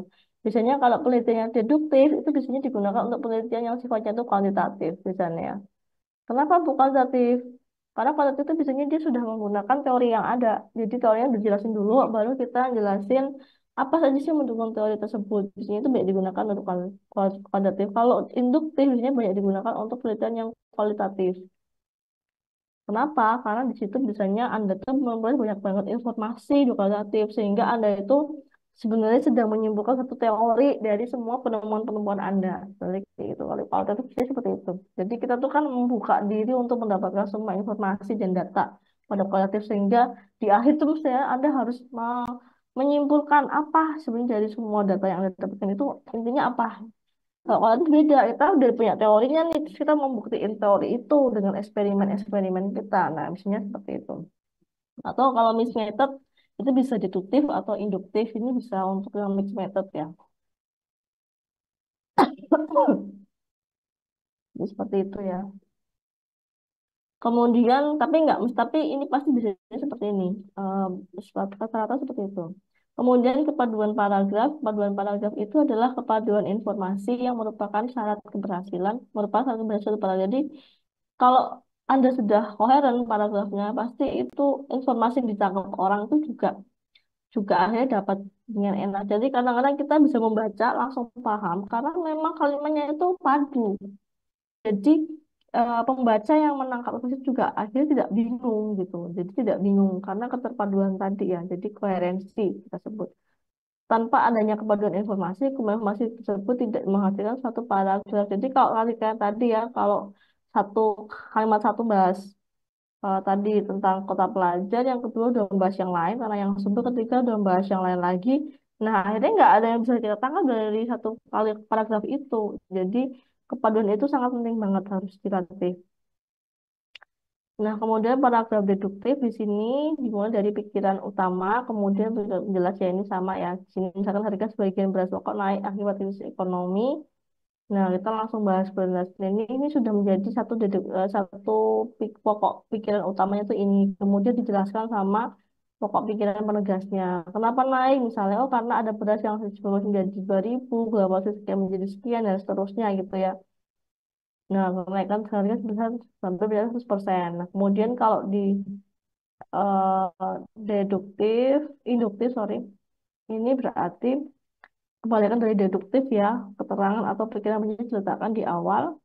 Biasanya kalau penelitian deduktif itu biasanya digunakan untuk penelitian yang sifatnya itu kuantitatif biasanya. Kenapa bukan kualitatif? Karena kualitatif itu biasanya dia sudah menggunakan teori yang ada. Jadi teorinya dijelasin dulu, baru kita jelasin apa saja sih yang mendukung teori tersebut. Biasanya itu banyak digunakan untuk kualitatif. Kalau induktif biasanya banyak digunakan untuk penelitian yang kualitatif. Kenapa? Karena di situ biasanya Anda tuh memperoleh banyak banget informasi edukatif sehingga Anda itu sebenarnya sedang menyimpulkan satu teori dari semua penemuan-penemuan Anda. Jadi gitu. Kalau kualitatif biasanya seperti itu. Jadi kita tuh kan membuka diri untuk mendapatkan semua informasi dan data pada kualitatif sehingga di akhir tuh misalnya Anda harus menyimpulkan apa sebenarnya dari semua data yang Anda dapatkan itu intinya apa. Kalau itu beda, kita udah punya teorinya nih, terus kita mau buktiin teori itu dengan eksperimen-eksperimen kita. Nah, misalnya seperti itu. Atau kalau mixed method, itu bisa deduktif atau induktif. Ini bisa untuk yang mixed method ya. Jadi seperti itu ya. Kemudian, tapi nggak, tapi ini pasti bisa seperti ini. Rata-rata seperti itu. Kemudian kepaduan paragraf itu adalah kepaduan informasi yang merupakan syarat keberhasilan, merupakan syarat keberhasilan paragraf. Jadi kalau Anda sudah koheren paragrafnya, pasti itu informasi yang ditangkap orang itu juga juga akhirnya dapat dengan enak. Jadi kadang-kadang kita bisa membaca langsung paham karena memang kalimatnya itu padu. Jadi pembaca yang menangkap itu juga akhirnya tidak bingung gitu. Jadi tidak bingung karena keterpaduan tadi ya. Jadi koherensi kita sebut. Tanpa adanya kepaduan informasi tersebut tidak menghasilkan satu paragraf. Jadi kalau kayak tadi ya, kalau satu kalimat satu bahas tadi tentang kota pelajar, yang kedua udah membahas yang lain, karena yang sumber ketiga udah membahas yang lain lagi. Nah, akhirnya nggak ada yang bisa kita tangkap dari satu kali paragraf itu. Jadi kepaduan itu sangat penting banget harus dilatih. Nah, kemudian paragraf deduktif di sini dimulai dari pikiran utama, kemudian menjelaskan ya ini sama ya. Di sini misalkan harga sebagian beras pokok naik akibat krisis ekonomi. Nah, kita langsung bahas beras. Nah, ini sudah menjadi satu pokok pikiran utamanya tuh ini. Kemudian dijelaskan sama pokok pikiran penegasnya. Kenapa naik? Misalnya, oh karena ada beras yang sebelumnya menjadi 2.000, berapa sekian menjadi sekian, dan seterusnya gitu ya. Nah, kenaikan harga sebesar sampai 100%. Nah, kemudian kalau di deduktif, induktif, sorry, ini berarti kebalikan dari deduktif ya, keterangan atau pikiran menjadi diletakkan di awal,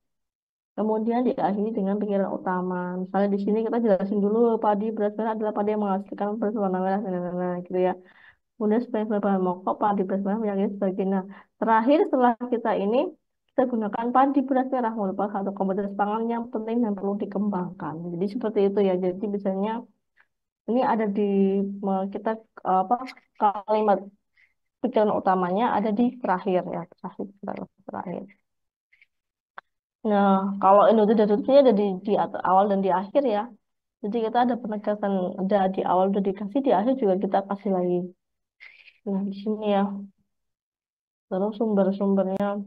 kemudian diakhiri dengan pikiran utama. Misalnya di sini kita jelasin dulu padi beras merah adalah padi yang menghasilkan beras warna merah, nah, gitu ya. Kemudian sebagai bahan mokok, padi beras merah meyakini sebagai. Nah, terakhir setelah kita ini, kita gunakan padi beras merah merupakan satu komoditas pangan yang penting dan perlu dikembangkan. Jadi seperti itu ya. Jadi biasanya ini ada di kita apa kalimat pikiran utamanya ada di terakhir ya, terakhir. Nah, kalau Indonesia deduktifnya ada di awal dan di akhir ya. Jadi kita ada penegasan, ada di awal udah dikasih, di akhir juga kita kasih lagi. Nah, di sini ya. Terus sumber-sumbernya.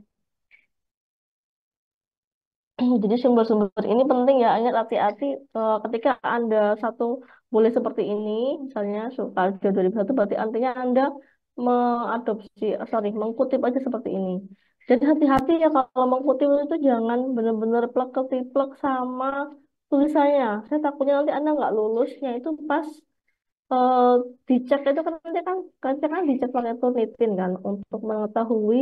Jadi sumber-sumber ini penting ya, ingat hati-hati ketika Anda satu boleh seperti ini, misalnya Sukarjo 2001 berarti artinya Anda mengkutip aja seperti ini. Jadi hati-hati ya kalau mengkutip itu jangan benar-benar plek ketiplek sama tulisannya. Saya takutnya nanti Anda nggak lulusnya itu pas eh, dicek itu kan nanti kan dicek pakai Turnitin kan untuk mengetahui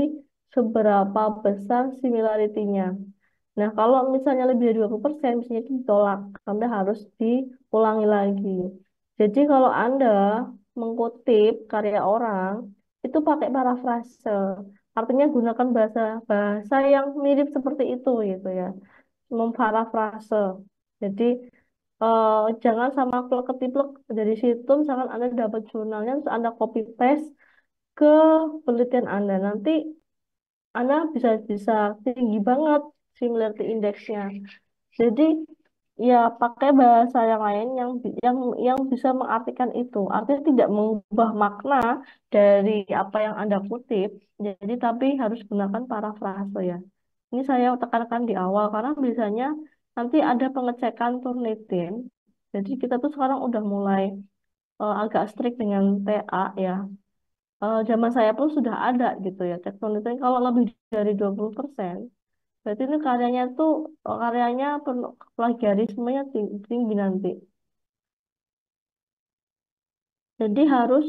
seberapa besar similarity-nya. Nah, kalau misalnya lebih dari 20%, misalnya itu ditolak. Anda harus diulangi lagi. Jadi kalau Anda mengutip karya orang, itu pakai parafrase. Artinya gunakan bahasa bahasa yang mirip seperti itu gitu ya. Memparafrase. Jadi eh, jangan sama plek-ketiplek dari situ. Misalkan Anda dapat jurnalnya, terus Anda copy paste ke penelitian Anda. Nanti Anda bisa bisa tinggi banget similarity index-nya. Jadi ya pakai bahasa yang lain yang bisa mengartikan itu. Artinya tidak mengubah makna dari apa yang Anda kutip. Jadi tapi harus gunakan parafrase ya. Ini saya tekankan di awal karena biasanya nanti ada pengecekan Turnitin. Jadi kita tuh sekarang udah mulai agak strict dengan TA ya. Zaman saya pun sudah ada gitu ya. Cek Turnitin kalau lebih dari 20%. Berarti ini karyanya penuh plagiarismenya tinggi nanti. Jadi harus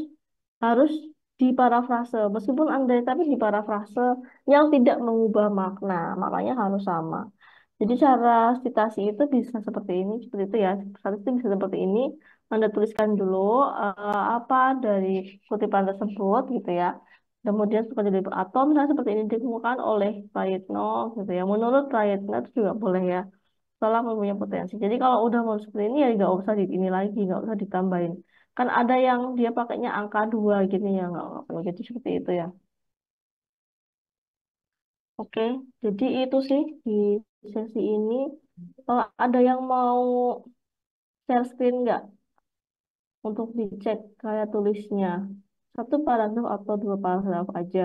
harus diparafrase meskipun andai tapi diparafrase yang tidak mengubah makna, maknanya harus sama. Jadi cara citasi itu bisa seperti itu ya. Statistik bisa seperti ini. Anda tuliskan dulu apa dari kutipan tersebut gitu ya. Kemudian suka jadi atau misalnya seperti ini ditemukan oleh Prayitno gitu ya. Menurut Prayitno itu juga boleh ya. Setelah mempunyai potensi. Jadi kalau udah mau seperti ini ya nggak usah di ini lagi, nggak usah ditambahin. Kan ada yang dia pakainya angka 2 gini ya nggak perlu. Jadi seperti itu ya. Oke, jadi itu sih di sesi ini ada yang mau share screen nggak untuk dicek kayak tulisnya? Satu paragraf atau dua paragraf aja.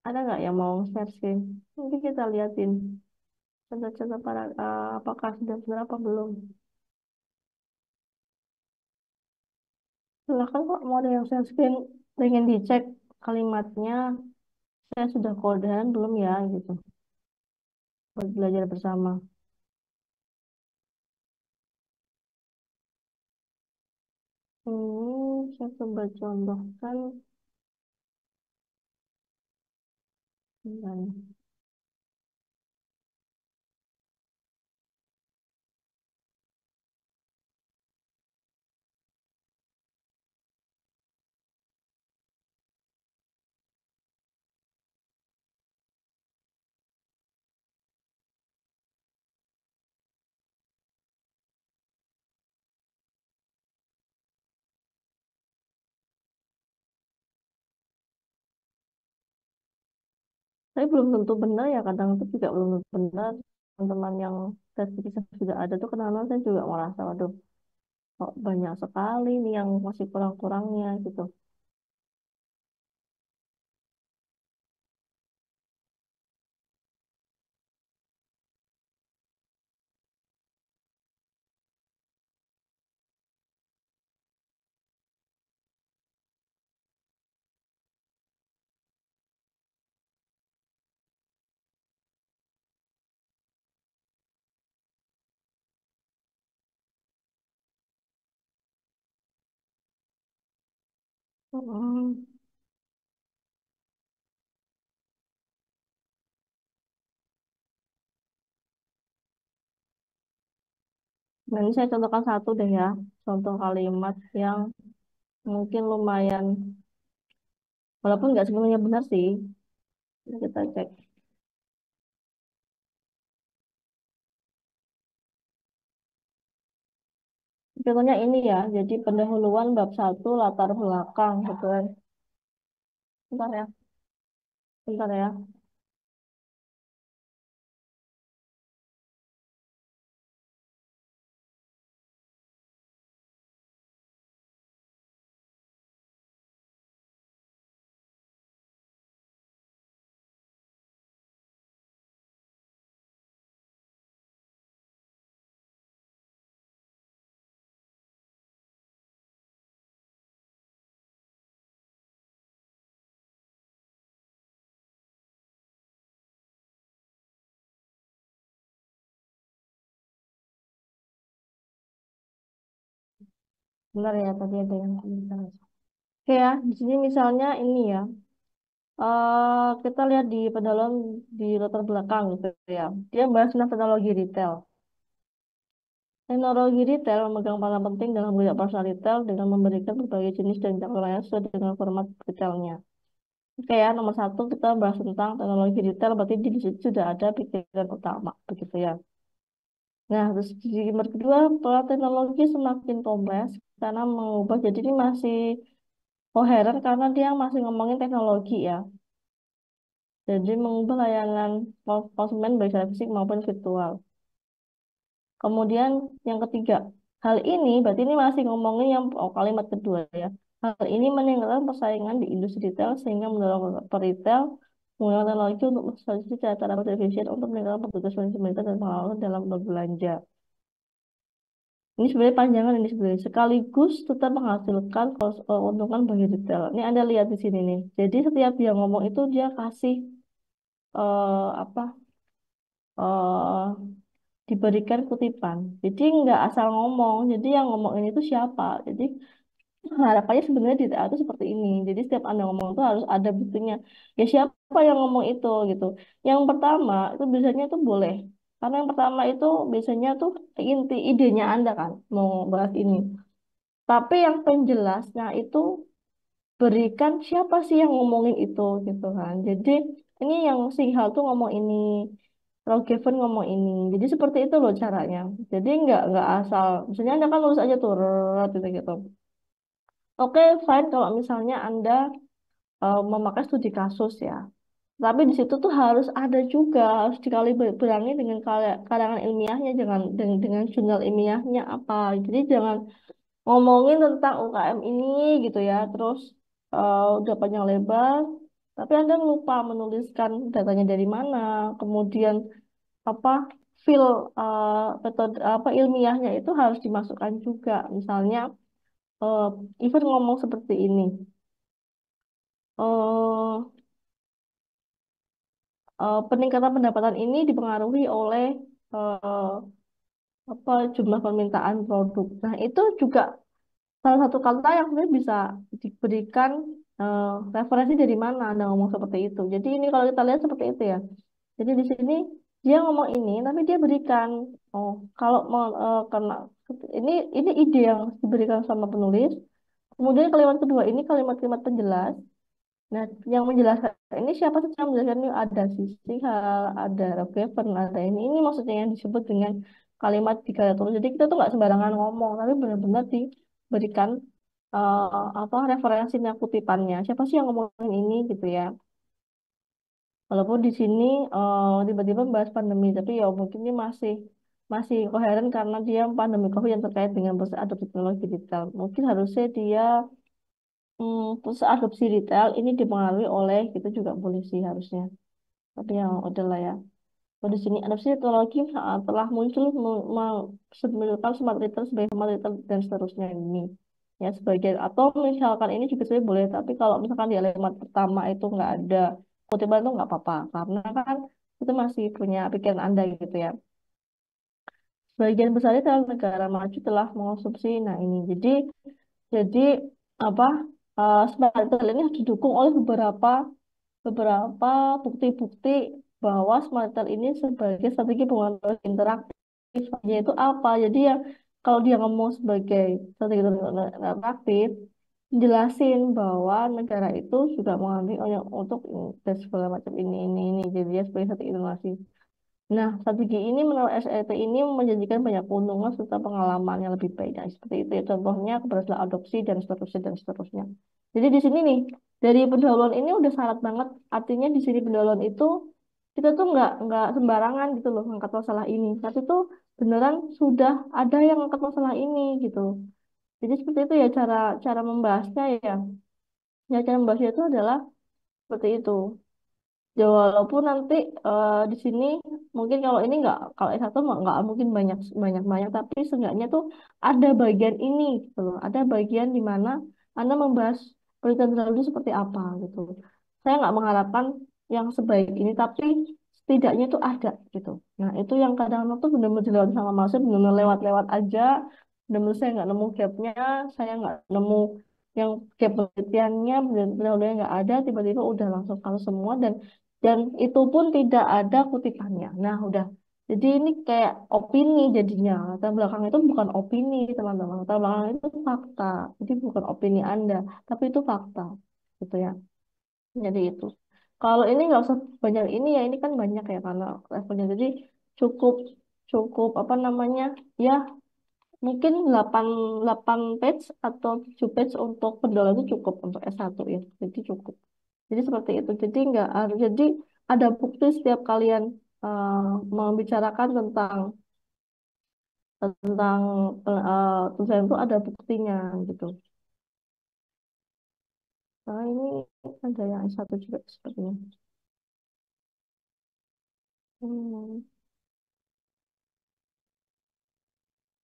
Ada nggak yang mau share screen? Nanti kita liatin contoh-contoh apakah sudah benar apa belum. Silakan kok mau ada yang share screen pengen dicek kalimatnya saya sudah kodean belum ya gitu buat belajar bersama. Saya coba contohkan dengan tapi belum tentu benar ya kadang itu juga belum tentu benar teman-teman yang sertifikat sudah ada tuh kadang saya juga merasa waduh kok banyak sekali nih yang masih kurang-kurangnya gitu. Hmm. Nah, ini saya contohkan satu deh ya, contoh kalimat yang mungkin lumayan, walaupun nggak sepenuhnya benar sih. Ini kita cek. Contohnya ini ya, jadi pendahuluan bab satu latar belakang, gitu kan. Bentar ya, bentar ya. Benar ya, tadi ada yang bentar. Oke ya, di sini misalnya ini ya, kita lihat di pendahuluan di latar belakang gitu ya. Dia bahas tentang teknologi retail. Teknologi retail memegang peran penting dalam menggerak pasar retail dengan memberikan berbagai jenis dan jangka layanan sesuai dengan format retailnya. Oke ya, nomor satu kita bahas tentang teknologi retail, berarti di situ sudah ada pikiran utama, begitu ya. Nah, terus di nomor kedua, pola teknologi semakin kompleks karena mengubah, jadi ini masih koheren karena dia masih ngomongin teknologi ya. Jadi mengubah layanan konsumen baik secara fisik maupun virtual. Kemudian yang ketiga, hal ini berarti ini masih ngomongin yang kalimat kedua ya. Hal ini meningkatkan persaingan di industri retail sehingga mendorong peritel menggunakan teknologi untuk mensuksesi cara-cara efisien untuk meningkatkan petugas manajemen dan pengawasan dalam berbelanja. Ini sebenarnya panjangan ini sebenarnya sekaligus tetap menghasilkan keuntungan bagi retail. Ini Anda lihat di sini nih. Jadi setiap dia ngomong itu dia kasih apa diberikan kutipan. Jadi nggak asal ngomong. Jadi yang ngomong ini itu siapa? Jadi harapannya sebenarnya di TA itu seperti ini. Jadi setiap Anda ngomong itu harus ada buktinya. Ya siapa yang ngomong itu gitu. Yang pertama itu biasanya itu boleh. Karena yang pertama itu biasanya tuh inti idenya Anda kan mau bahas ini. Tapi yang penjelasnya itu berikan siapa sih yang ngomongin itu gitu kan. Jadi ini yang Singhal tuh ngomong ini, Rogeven ngomong ini. Jadi seperti itu loh caranya. Jadi nggak asal. Misalnya Anda kan lulus aja tuh gitu gitu. Oke, fine kalau misalnya Anda memakai studi kasus ya. Tapi di situ tuh harus ada juga, harus dikalibrasi dengan karangan ilmiahnya, jangan dengan jurnal ilmiahnya apa. Jadi jangan ngomongin tentang UKM ini gitu ya, terus udah panjang lebar, tapi Anda lupa menuliskan datanya dari mana, kemudian apa feel metode apa ilmiahnya itu harus dimasukkan juga. Misalnya, uh, even ngomong seperti ini. eh Peningkatan pendapatan ini dipengaruhi oleh eh, apa jumlah permintaan produk. Nah, itu juga salah satu kata yang sebenarnya bisa diberikan eh, referensi dari mana Anda ngomong seperti itu. Jadi ini kalau kita lihat seperti itu ya. Jadi di sini dia ngomong ini, tapi dia berikan, oh kalau mau karena ini ide yang diberikan sama penulis. Kemudian kalimat kedua ini kalimat-kalimat penjelas. Nah, yang menjelaskan ini siapa sih yang menjelaskan ini ada sisi hal, ada Raveven, ada ini maksudnya yang disebut dengan kalimat tiga terus. Jadi kita tuh nggak sembarangan ngomong, tapi benar-benar diberikan apa referensinya kutipannya. Siapa sih yang ngomongin ini gitu ya? Walaupun di sini tiba-tiba membahas pandemi, tapi ya mungkin ini masih masih koheren karena dia pandemi COVID yang terkait dengan proses adopsi teknologi digital. Mungkin harusnya dia terus adopsi retail ini dipengaruhi oleh kita juga boleh sih harusnya. Tapi yang udahlah ya. Kalau di sini adopsi teknologi telah muncul menunjukkan smart retail sebagai smart retail dan seterusnya ini. Ya sebagian atau misalkan ini juga sebenarnya boleh, tapi kalau misalkan di halaman pertama itu nggak ada kutipan itu nggak apa-apa karena kan itu masih punya pikiran Anda gitu ya. Sebagian besar retail negara maju telah mengonsumsi. Nah ini jadi apa smart retail ini harus didukung oleh beberapa beberapa bukti-bukti bahwa smart retail ini sebagai strategi penguatan interaktif. Yaitu apa? Jadi ya kalau dia ngomong sebagai strategi penguatan interaktif, jelasin bahwa negara itu juga mengambil untuk dan segala macam ini. Jadi dia sebagai strategi inovasi. Nah, strategi ini menurut SET ini menjanjikan banyak keuntungan serta pengalaman yang lebih baik. Nah, seperti itu ya. Contohnya keberhasilan adopsi dan seterusnya dan seterusnya. Jadi di sini nih, dari pendahuluan ini udah syarat banget. Artinya di sini pendahuluan itu kita tuh nggak sembarangan gitu loh ngangkat masalah ini. Tapi tuh beneran sudah ada yang ngangkat masalah ini gitu. Jadi seperti itu ya cara cara membahasnya ya. Ya cara membahasnya itu adalah seperti itu. Ya, walaupun nanti di sini mungkin kalau ini nggak kalau S1 nggak mungkin banyak banyak banyak tapi seenggaknya tuh ada bagian ini gitu loh. Ada bagian di mana Anda membahas penelitian terdahulu seperti apa gitu. Saya nggak mengharapkan yang sebaik ini tapi setidaknya itu ada gitu. Nah itu yang kadang-kadang tuh benar-benar dilewati sama manusia benar-benar lewat-lewat aja. Benar-benar saya nggak nemu gapnya, saya nggak nemu yang gap penelitiannya benar-benar nggak ada tiba-tiba udah langsung kalau semua dan itu pun tidak ada kutipannya. Nah, udah. Jadi ini kayak opini jadinya. Latar belakang itu bukan opini, teman-teman. Latar belakang itu fakta. Jadi bukan opini Anda, tapi itu fakta. Gitu ya. Jadi itu. Kalau ini nggak usah banyak ini ya, ini kan banyak ya karena levelnya. Jadi cukup cukup apa namanya? Ya, mungkin 8 page atau 7 page untuk pendahuluan itu cukup untuk S1 ya. Jadi cukup. Jadi seperti itu. Jadi nggak harus. Jadi ada bukti setiap kalian eh, membicarakan tentang tulisan itu ada buktinya gitu. Nah ini ada yang satu juga sepertinya. Hmm.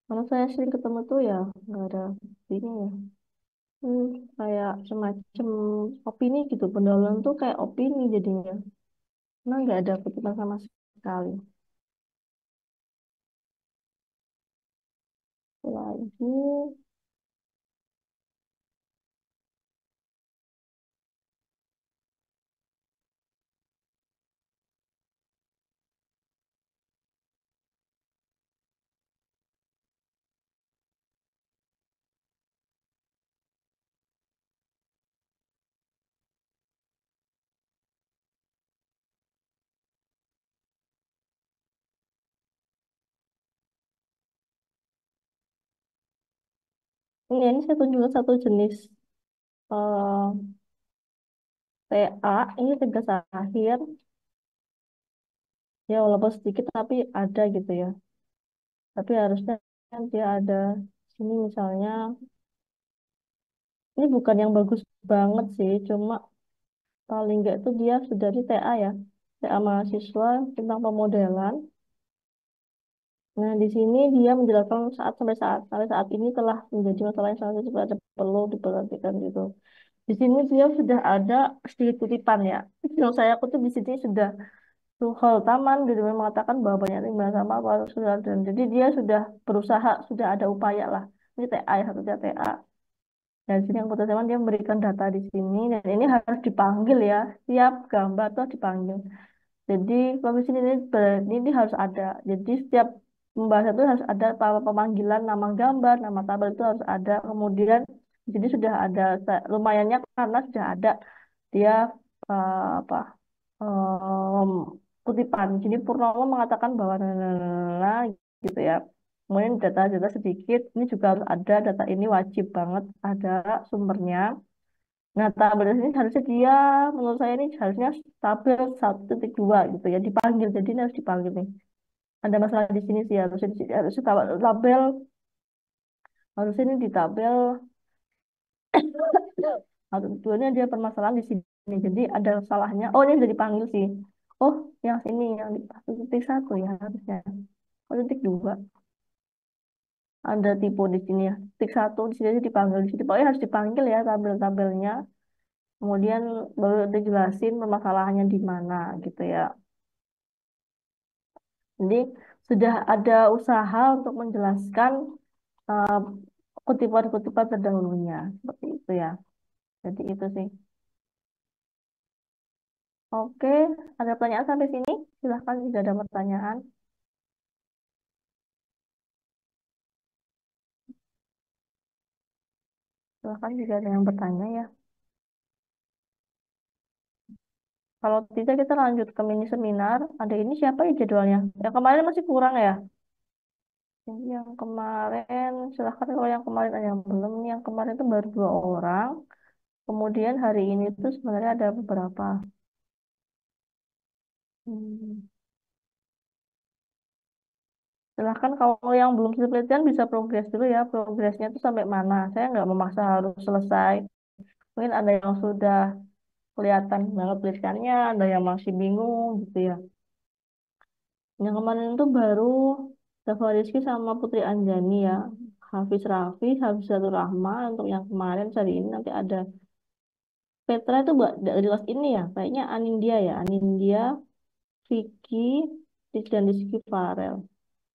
Kalau saya sering ketemu tuh ya nggak ada buktinya ya. Hmm, kayak semacam opini gitu. Pendahuluan tuh kayak opini jadinya. Nah nggak ada kutipan sama sekali. Lagi ini saya tunjukkan satu jenis eh, TA ini tegas akhir, ya walaupun sedikit tapi ada gitu ya. Tapi harusnya kan dia ada sini misalnya, ini bukan yang bagus banget sih, cuma paling enggak itu dia sudah di TA ya, TA mahasiswa tentang pemodelan. Nah, di sini dia menjelaskan sampai saat ini telah menjadi masalah yang sangat sebenarnya perlu diperhatikan gitu. Di sini dia sudah ada sedikit kutipan ya. Yang saya aku tuh di sini sudah Tuchel Taman gitu mengatakan bahwa banyak timbangan sama harus sudah dan jadi dia sudah berusaha, sudah ada upaya lah. Ini TA ya, satunya TA. Dan di sini yang putus dia memberikan data di sini dan ini harus dipanggil ya. Setiap gambar tuh dipanggil. Jadi kalau di sini ini berarti ini harus ada. Jadi setiap pembahasan itu harus ada pemanggilan nama gambar, nama tabel itu harus ada. Kemudian di sini sudah ada lumayannya karena sudah ada dia apa em, kutipan. Jadi Purnomo mengatakan bahwa nah, gitu ya. Kemudian data-data sedikit, ini juga harus ada data ini wajib banget ada sumbernya. Nah, tabel ini harusnya dia, menurut saya ini harusnya tabel 1.2 gitu ya, dipanggil. Jadi ini harus dipanggil nih. Ada masalah di sini sih, harusnya di sini, harusnya tabel, harusnya ini di tabel, atau sebetulnya dia permasalahan di sini. Jadi ada salahnya. Oh, ini sudah dipanggil sih. Oh, yang sini, yang di 1.1 ya harusnya. 1.2. Ada tipe di sini ya. Titik 1 di sini aja dipanggil. Di sini pokoknya harus dipanggil ya tabel-tabelnya. Kemudian baru dijelasin permasalahannya di mana gitu ya. Jadi sudah ada usaha untuk menjelaskan eh, kutipan-kutipan terdahulunya. Seperti itu ya. Jadi itu sih. Oke, ada pertanyaan sampai sini? Silahkan jika ada pertanyaan. Silahkan jika ada yang bertanya ya. Kalau tidak kita lanjut ke mini seminar. Ada ini siapa ya jadwalnya? Yang kemarin masih kurang ya? Jadi yang kemarin, silahkan kalau yang kemarin ada yang belum. Yang kemarin itu baru 2 orang. Kemudian hari ini tuh sebenarnya ada beberapa. Hmm. Silahkan kalau yang belum selesai penelitian bisa progres dulu ya. Progresnya itu sampai mana? Saya nggak memaksa harus selesai. Mungkin ada yang sudah kelihatan banget penelitiannya, ada yang masih bingung gitu ya. Yang kemarin itu baru Dava Rizky sama Putri Anjani ya. Hafiz Rafi, Hafiz Zatul Rahma untuk yang kemarin hari ini nanti ada Petra itu dari kelas ini ya. Kayaknya Anindya ya. Anindya, Vicky, dan Rizky Farel.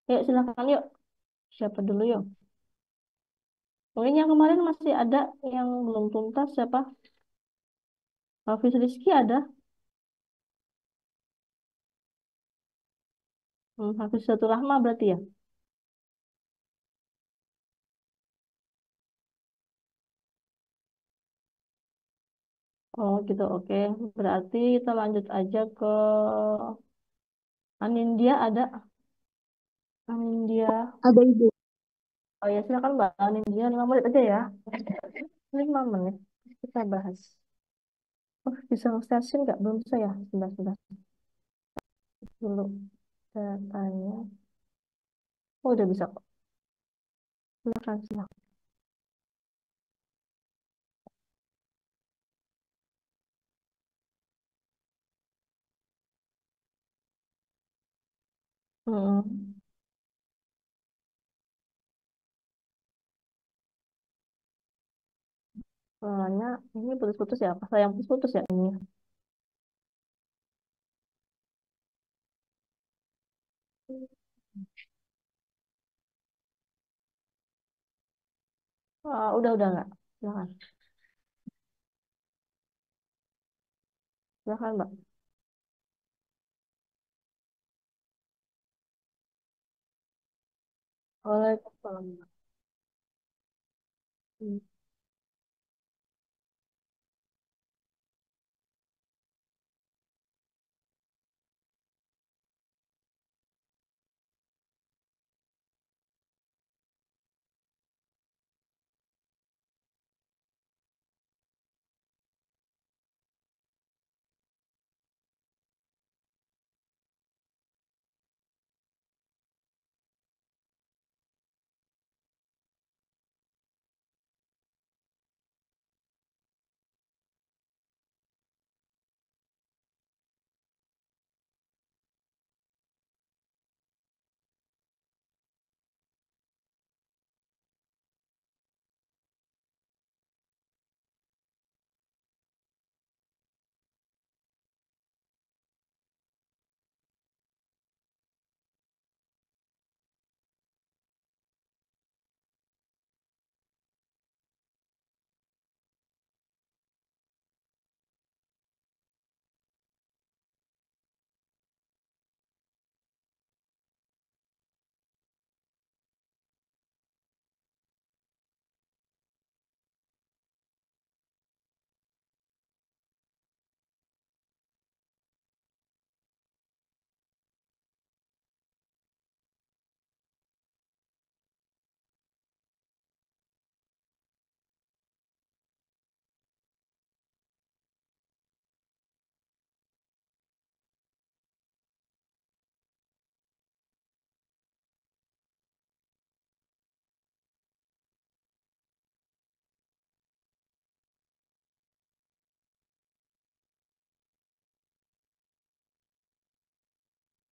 Yuk silakan yuk. Siapa dulu yuk? Mungkin yang kemarin masih ada yang belum tuntas siapa? Hafiz Rizky ada. Hafiz Zatul Rahma berarti ya. Oh gitu, oke. Berarti kita lanjut aja ke Anindya ada. Anindya. Ada Ibu. Oh ya silakan Mbak Anindya 5 menit aja ya. 5 menit. Kita bahas. Oh bisa stasiun nggak? Belum bisa ya. Sebentar, sebentar. Dulu datanya. Oh udah bisa kok. Silakan, silakan. Hmm. Soalnya ini putus-putus ya. Apa saya yang putus-putus ya ini? Udah nggak? Silakan. Silakan Mbak. Waalaikumsalam. Hmm.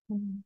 Hmm.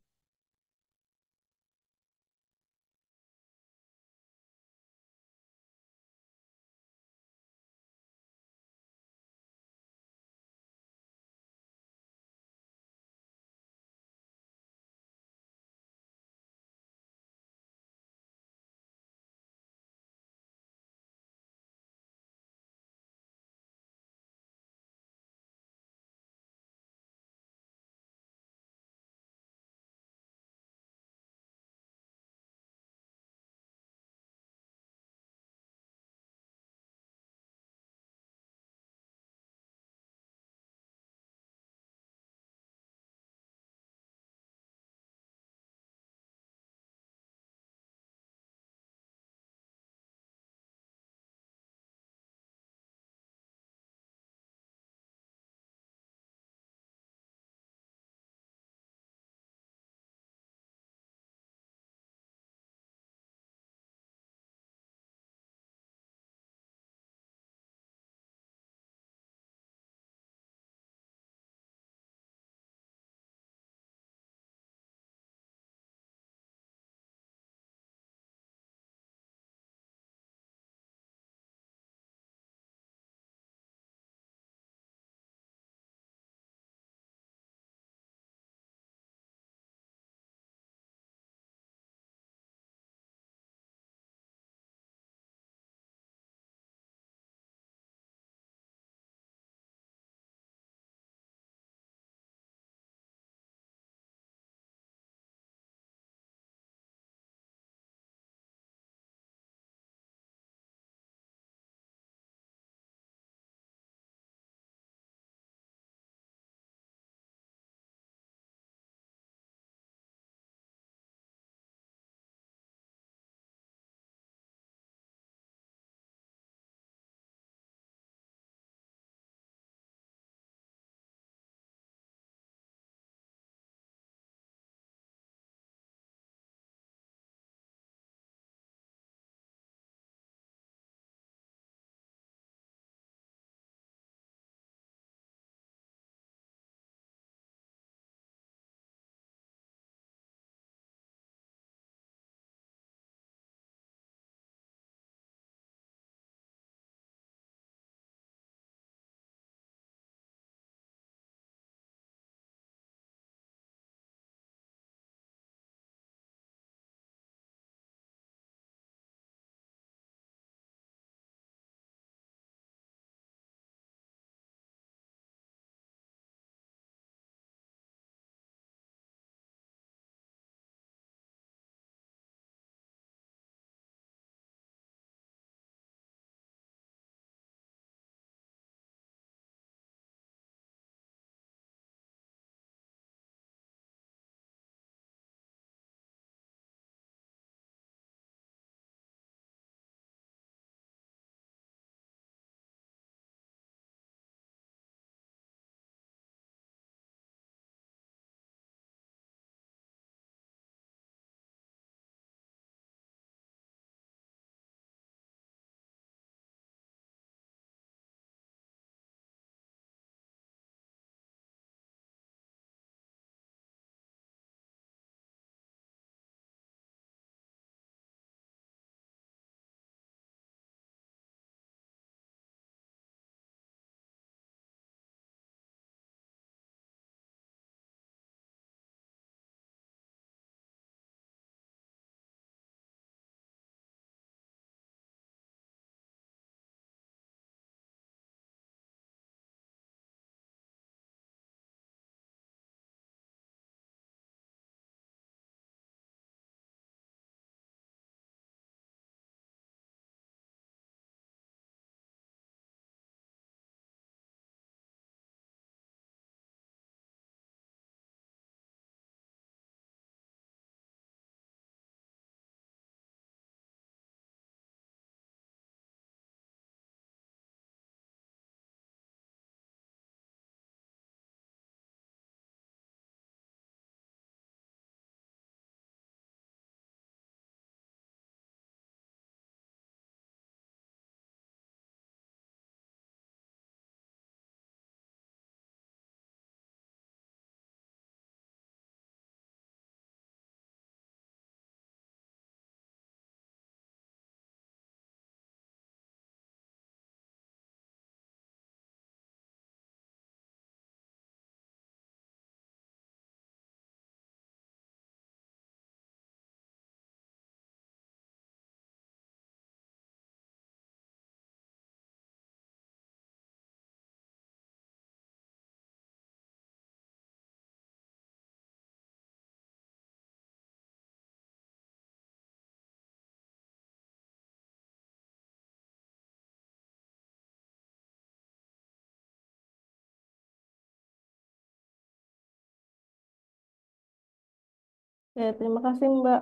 Ya, terima kasih Mbak.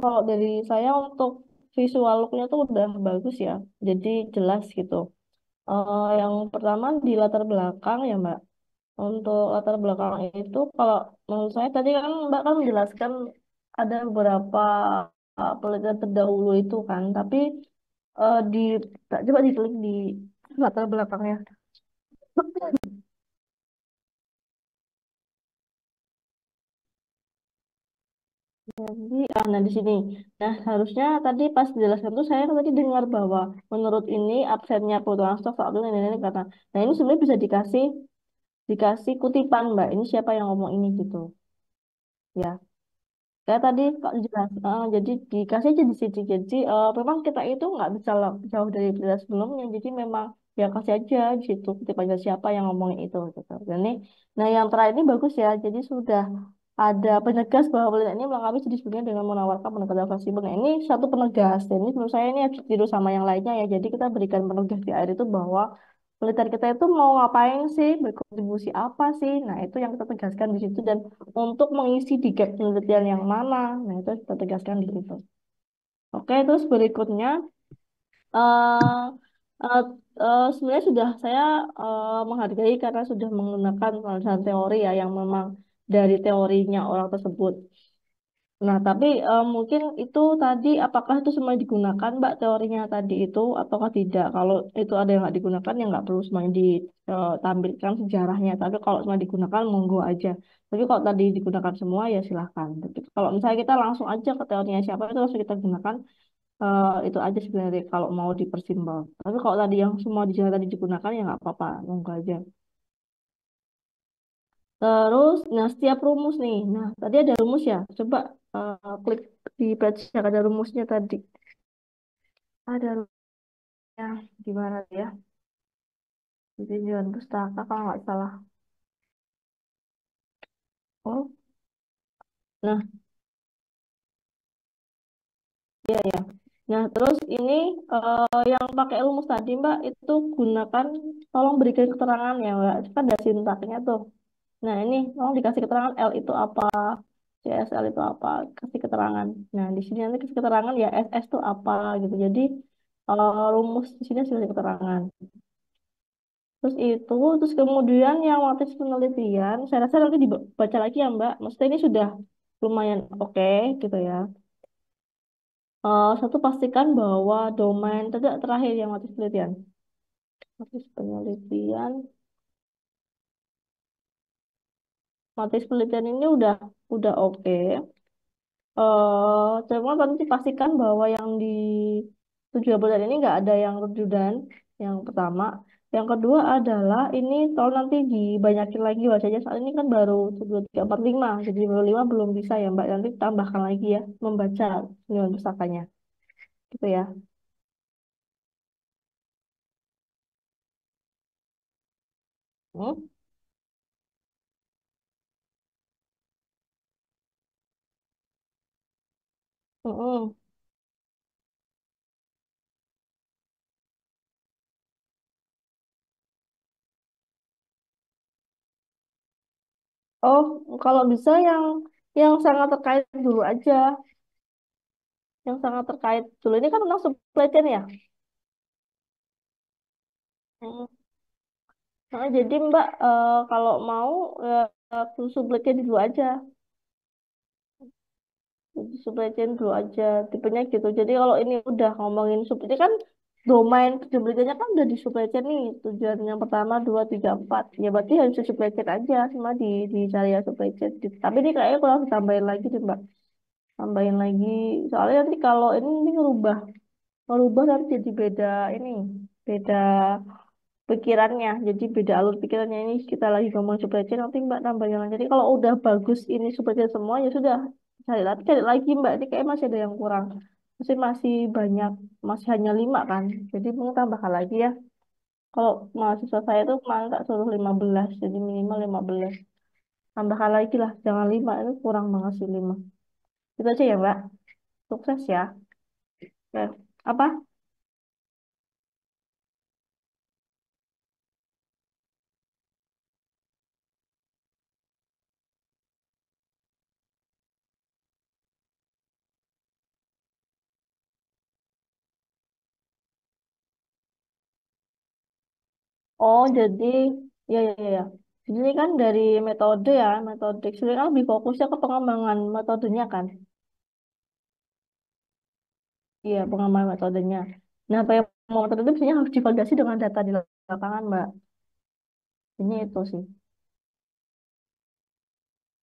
Kalau dari saya untuk visual look-nya tuh udah bagus ya. Jadi jelas gitu. Yang pertama di latar belakang ya Mbak. Untuk latar belakang itu kalau menurut saya tadi kan Mbak kan menjelaskan ada beberapa penelitian terdahulu itu kan. Tapi di coba diklik di latar belakangnya. Nah di sini. Nah harusnya tadi pas dijelaskan tuh saya tadi dengar bahwa menurut ini absennya kebutuhan stok saat ini kata. Nah ini sebenarnya bisa dikasih kutipan Mbak. Ini siapa yang ngomong ini gitu. Ya. Kayak tadi kok jelas, jadi dikasih aja di situ. Jadi memang kita itu nggak bisa jauh dari berita sebelumnya. Jadi memang ya kasih aja di situ kutip aja siapa yang ngomongin itu gitu. Dan ini, nah yang terakhir ini bagus ya. Jadi sudah ada penegas bahwa penelitian ini melengkapi studi sebelumnya dengan menawarkan pendekatan fleksibel. Nah ini satu penegas. Dan ini menurut saya ini harus ditiru sama yang lainnya ya. Jadi kita berikan penegas di akhir itu bahwa penelitian kita itu mau ngapain sih, berkontribusi apa sih. Nah itu yang kita tegaskan di situ dan untuk mengisi di gap penelitian yang mana. Nah, itu kita tegaskan di situ. Oke, terus berikutnya eh eh, sebenarnya sudah saya menghargai karena sudah menggunakan penyelesaian teori ya yang memang dari teorinya orang tersebut. Nah, tapi mungkin itu tadi apakah itu semua digunakan, Mbak, teorinya tadi itu ataukah tidak? Kalau itu ada yang nggak digunakan, ya nggak perlu semuanya ditampilkan sejarahnya. Tapi kalau semua digunakan, monggo aja. Tapi kalau tadi digunakan semua, ya silahkan. Tapi kalau misalnya kita langsung aja ke teorinya siapa, itu langsung kita gunakan, itu aja sebenarnya kalau mau dipersimpel. Tapi kalau tadi yang semua di tadi digunakan, ya nggak apa-apa, monggo aja. Terus, nah setiap rumus nih, nah tadi ada rumus ya, coba klik di page yang ada rumusnya tadi. Ada rumusnya, gimana ya? Di tinjauan pustaka kalau nggak salah. Oh, nah, iya ya. Nah, terus ini yang pakai rumus tadi Mbak, itu gunakan, tolong berikan keterangan ya Mbak. Itu kan ada sintaknya tuh. Nah, ini tolong dikasih keterangan L itu apa, CSL itu apa, kasih keterangan. Nah, di sini nanti kasih keterangan ya SS itu apa gitu. Jadi rumus di sini sudah keterangan. Terus itu, terus kemudian yang motif penelitian, saya rasa nanti dibaca lagi ya Mbak. Maksudnya ini sudah lumayan oke gitu ya. Satu pastikan bahwa domain tidak terakhir yang motif penelitian. Motif penelitian, motif penelitian ini udah oke. Cuma nanti pastikan bahwa yang di tujuh bulan ini nggak ada yang redundan, yang pertama. Yang kedua adalah ini tolong nanti dibanyakin lagi bacanya. Soal ini kan baru 2, 3, 4, 5. Jadi baru 5 belum bisa ya Mbak. Nanti tambahkan lagi ya membaca dengan pustakanya. Gitu ya. Hmm? Mm-mm. Oh, kalau bisa yang sangat terkait dulu aja. Yang sangat terkait dulu. Ini kan tentang supply chain ya. Mm. Nah, jadi Mbak kalau mau supply chain dulu aja. Jadi supply chain dulu aja. Tipenya gitu. Jadi kalau ini udah ngomongin supply chain kan domain supply chain kan udah di supply chain nih. Tujuan yang pertama, dua, tiga, empat. Ya berarti harus di supply chain aja. Cuma dicari ya supply chain. Tapi ini kayaknya kurang ditambahin lagi deh Mbak. Tambahin lagi. Soalnya nanti kalau ini ngerubah nanti jadi beda ini. Beda pikirannya. Jadi beda alur pikirannya ini kita lagi ngomong supply chain nanti Mbak tambah yang lain. Jadi kalau udah bagus ini supply chain semua ya sudah cari lagi Mbak. Ini kayak masih ada yang kurang. Masih banyak, masih hanya 5 kan. Jadi mungkin tambahkan lagi ya. Kalau mahasiswa saya tuh kemarin tak suruh 15 jadi minimal 15. Tambahkan lagi lah, jangan 5 itu kurang banget sih 5. Itu aja ya Mbak. Sukses ya. Oke. Apa? Oh, jadi ya ya ya. Ya. Jadi ini kan dari metode ya, metode sebenarnya kan lebih fokusnya ke pengembangan metodenya kan. Iya, pengembangan metodenya. Nah, apa yang mau metode itu biasanya harus divalidasi dengan data di lapangan, Mbak. Ini itu sih.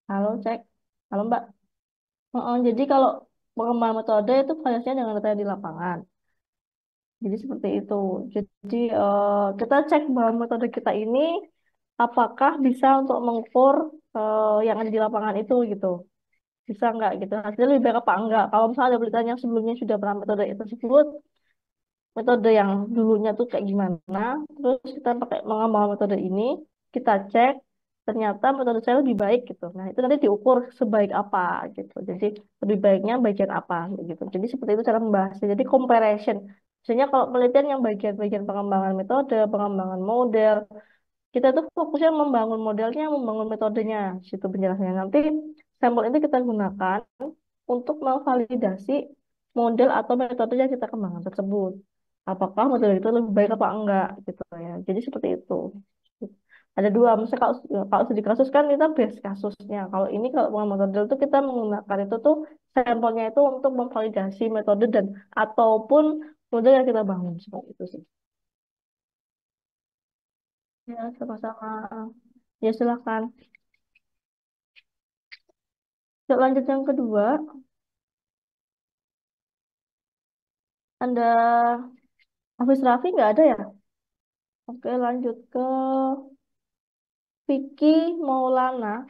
Halo, cek. Halo, Mbak. Jadi kalau pengembangan metode itu validasinya dengan data di lapangan. Jadi seperti itu. Jadi kita cek bahwa metode kita ini apakah bisa untuk mengukur yang ada di lapangan itu gitu. Bisa nggak gitu. Hasilnya lebih baik apa enggak. Kalau misalnya ada penelitian yang sebelumnya sudah pernah metode itu tersebut, metode yang dulunya tuh kayak gimana, terus kita pakai mengembangkan metode ini, kita cek, ternyata metode saya lebih baik gitu. Nah, itu nanti diukur sebaik apa gitu. Jadi lebih baiknya bagian apa gitu. Jadi seperti itu cara membahasnya. Jadi comparison. Misalnya kalau penelitian yang bagian-bagian pengembangan metode, pengembangan model, kita tuh fokusnya membangun modelnya, membangun metodenya, situ penjelasannya. Nanti sampel itu kita gunakan untuk memvalidasi model atau metode yang kita kembangkan tersebut. Apakah model itu lebih baik apa enggak gitu ya. Jadi seperti itu. Ada dua, misalnya kalau studi kasus kan kita base kasusnya. Kalau ini kalau pengembangan model itu kita menggunakan itu tuh sampelnya itu untuk memvalidasi metode dan ataupun model yang kita bangun seperti itu sih. Ya, sama-sama. Ya, silakan. Yuk, lanjut yang kedua. Anda Hafiz Raffi nggak ada ya? Oke, lanjut ke Vicky Maulana.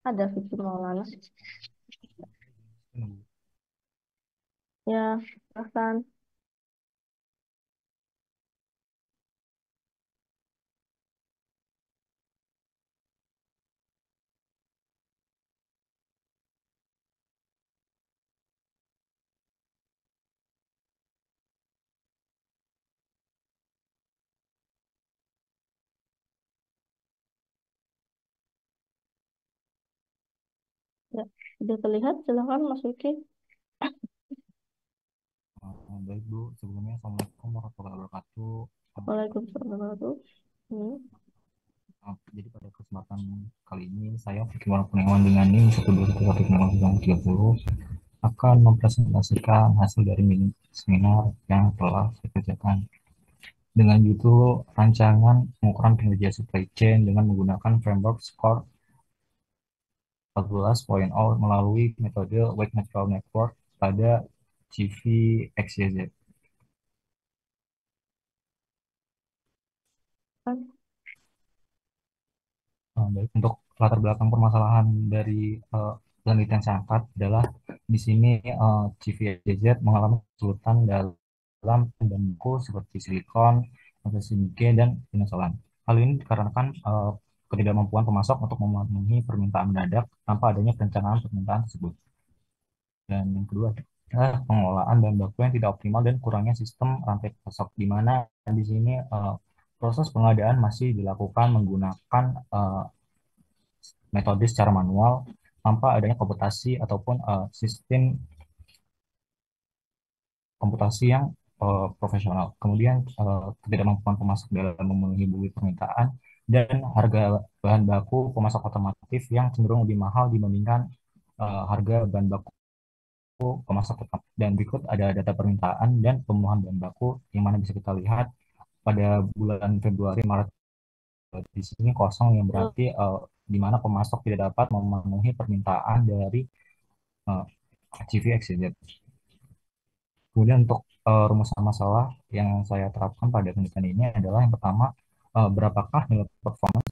Ada Vicky Maulana. Ya, silahkan. Ya, sudah terlihat. Silahkan Mas Vicky. Baik Bu, sebelumnya Assalamualaikum warahmatullahi wabarakatuh. Waalaikumsalam warahmatullahi wabarakatuh. Hmm. Jadi pada kesempatan kali ini saya Fikri Kurniawan dengan NIM 1211030 akan mempresentasikan hasil dari mini seminar yang telah saya kerjakan dengan judul rancangan pengukuran kinerja supply chain dengan menggunakan framework SCORE 14.0 melalui metode Weight Natural Network pada CVXYZ. Kan? Baik, untuk latar belakang permasalahan dari penelitian saya angkat adalah di sini CVZ mengalami kesulitan dalam baku seperti silikon, nitrogen dan pinosolan. Hal ini dikarenakan ketidakmampuan pemasok untuk memenuhi permintaan mendadak tanpa adanya perencanaan permintaan tersebut. Dan yang kedua adalah pengelolaan bahan baku yang tidak optimal dan kurangnya sistem rantai pasok, di mana di sini proses pengadaan masih dilakukan menggunakan metode secara manual tanpa adanya komputasi ataupun sistem komputasi yang profesional. Kemudian ketidakmampuan pemasok dalam memenuhi bukti permintaan dan harga bahan baku pemasok otomotif yang cenderung lebih mahal dibandingkan harga bahan baku pemasok tetap. Dan berikut ada data permintaan dan pemenuhan bahan baku yang mana bisa kita lihat pada bulan Februari Maret di sini kosong, yang Tuh. berarti di mana pemasok tidak dapat memenuhi permintaan dari uh, CVXYZ. Kemudian untuk rumusan masalah yang saya terapkan pada penelitian ini adalah yang pertama, berapakah nilai performance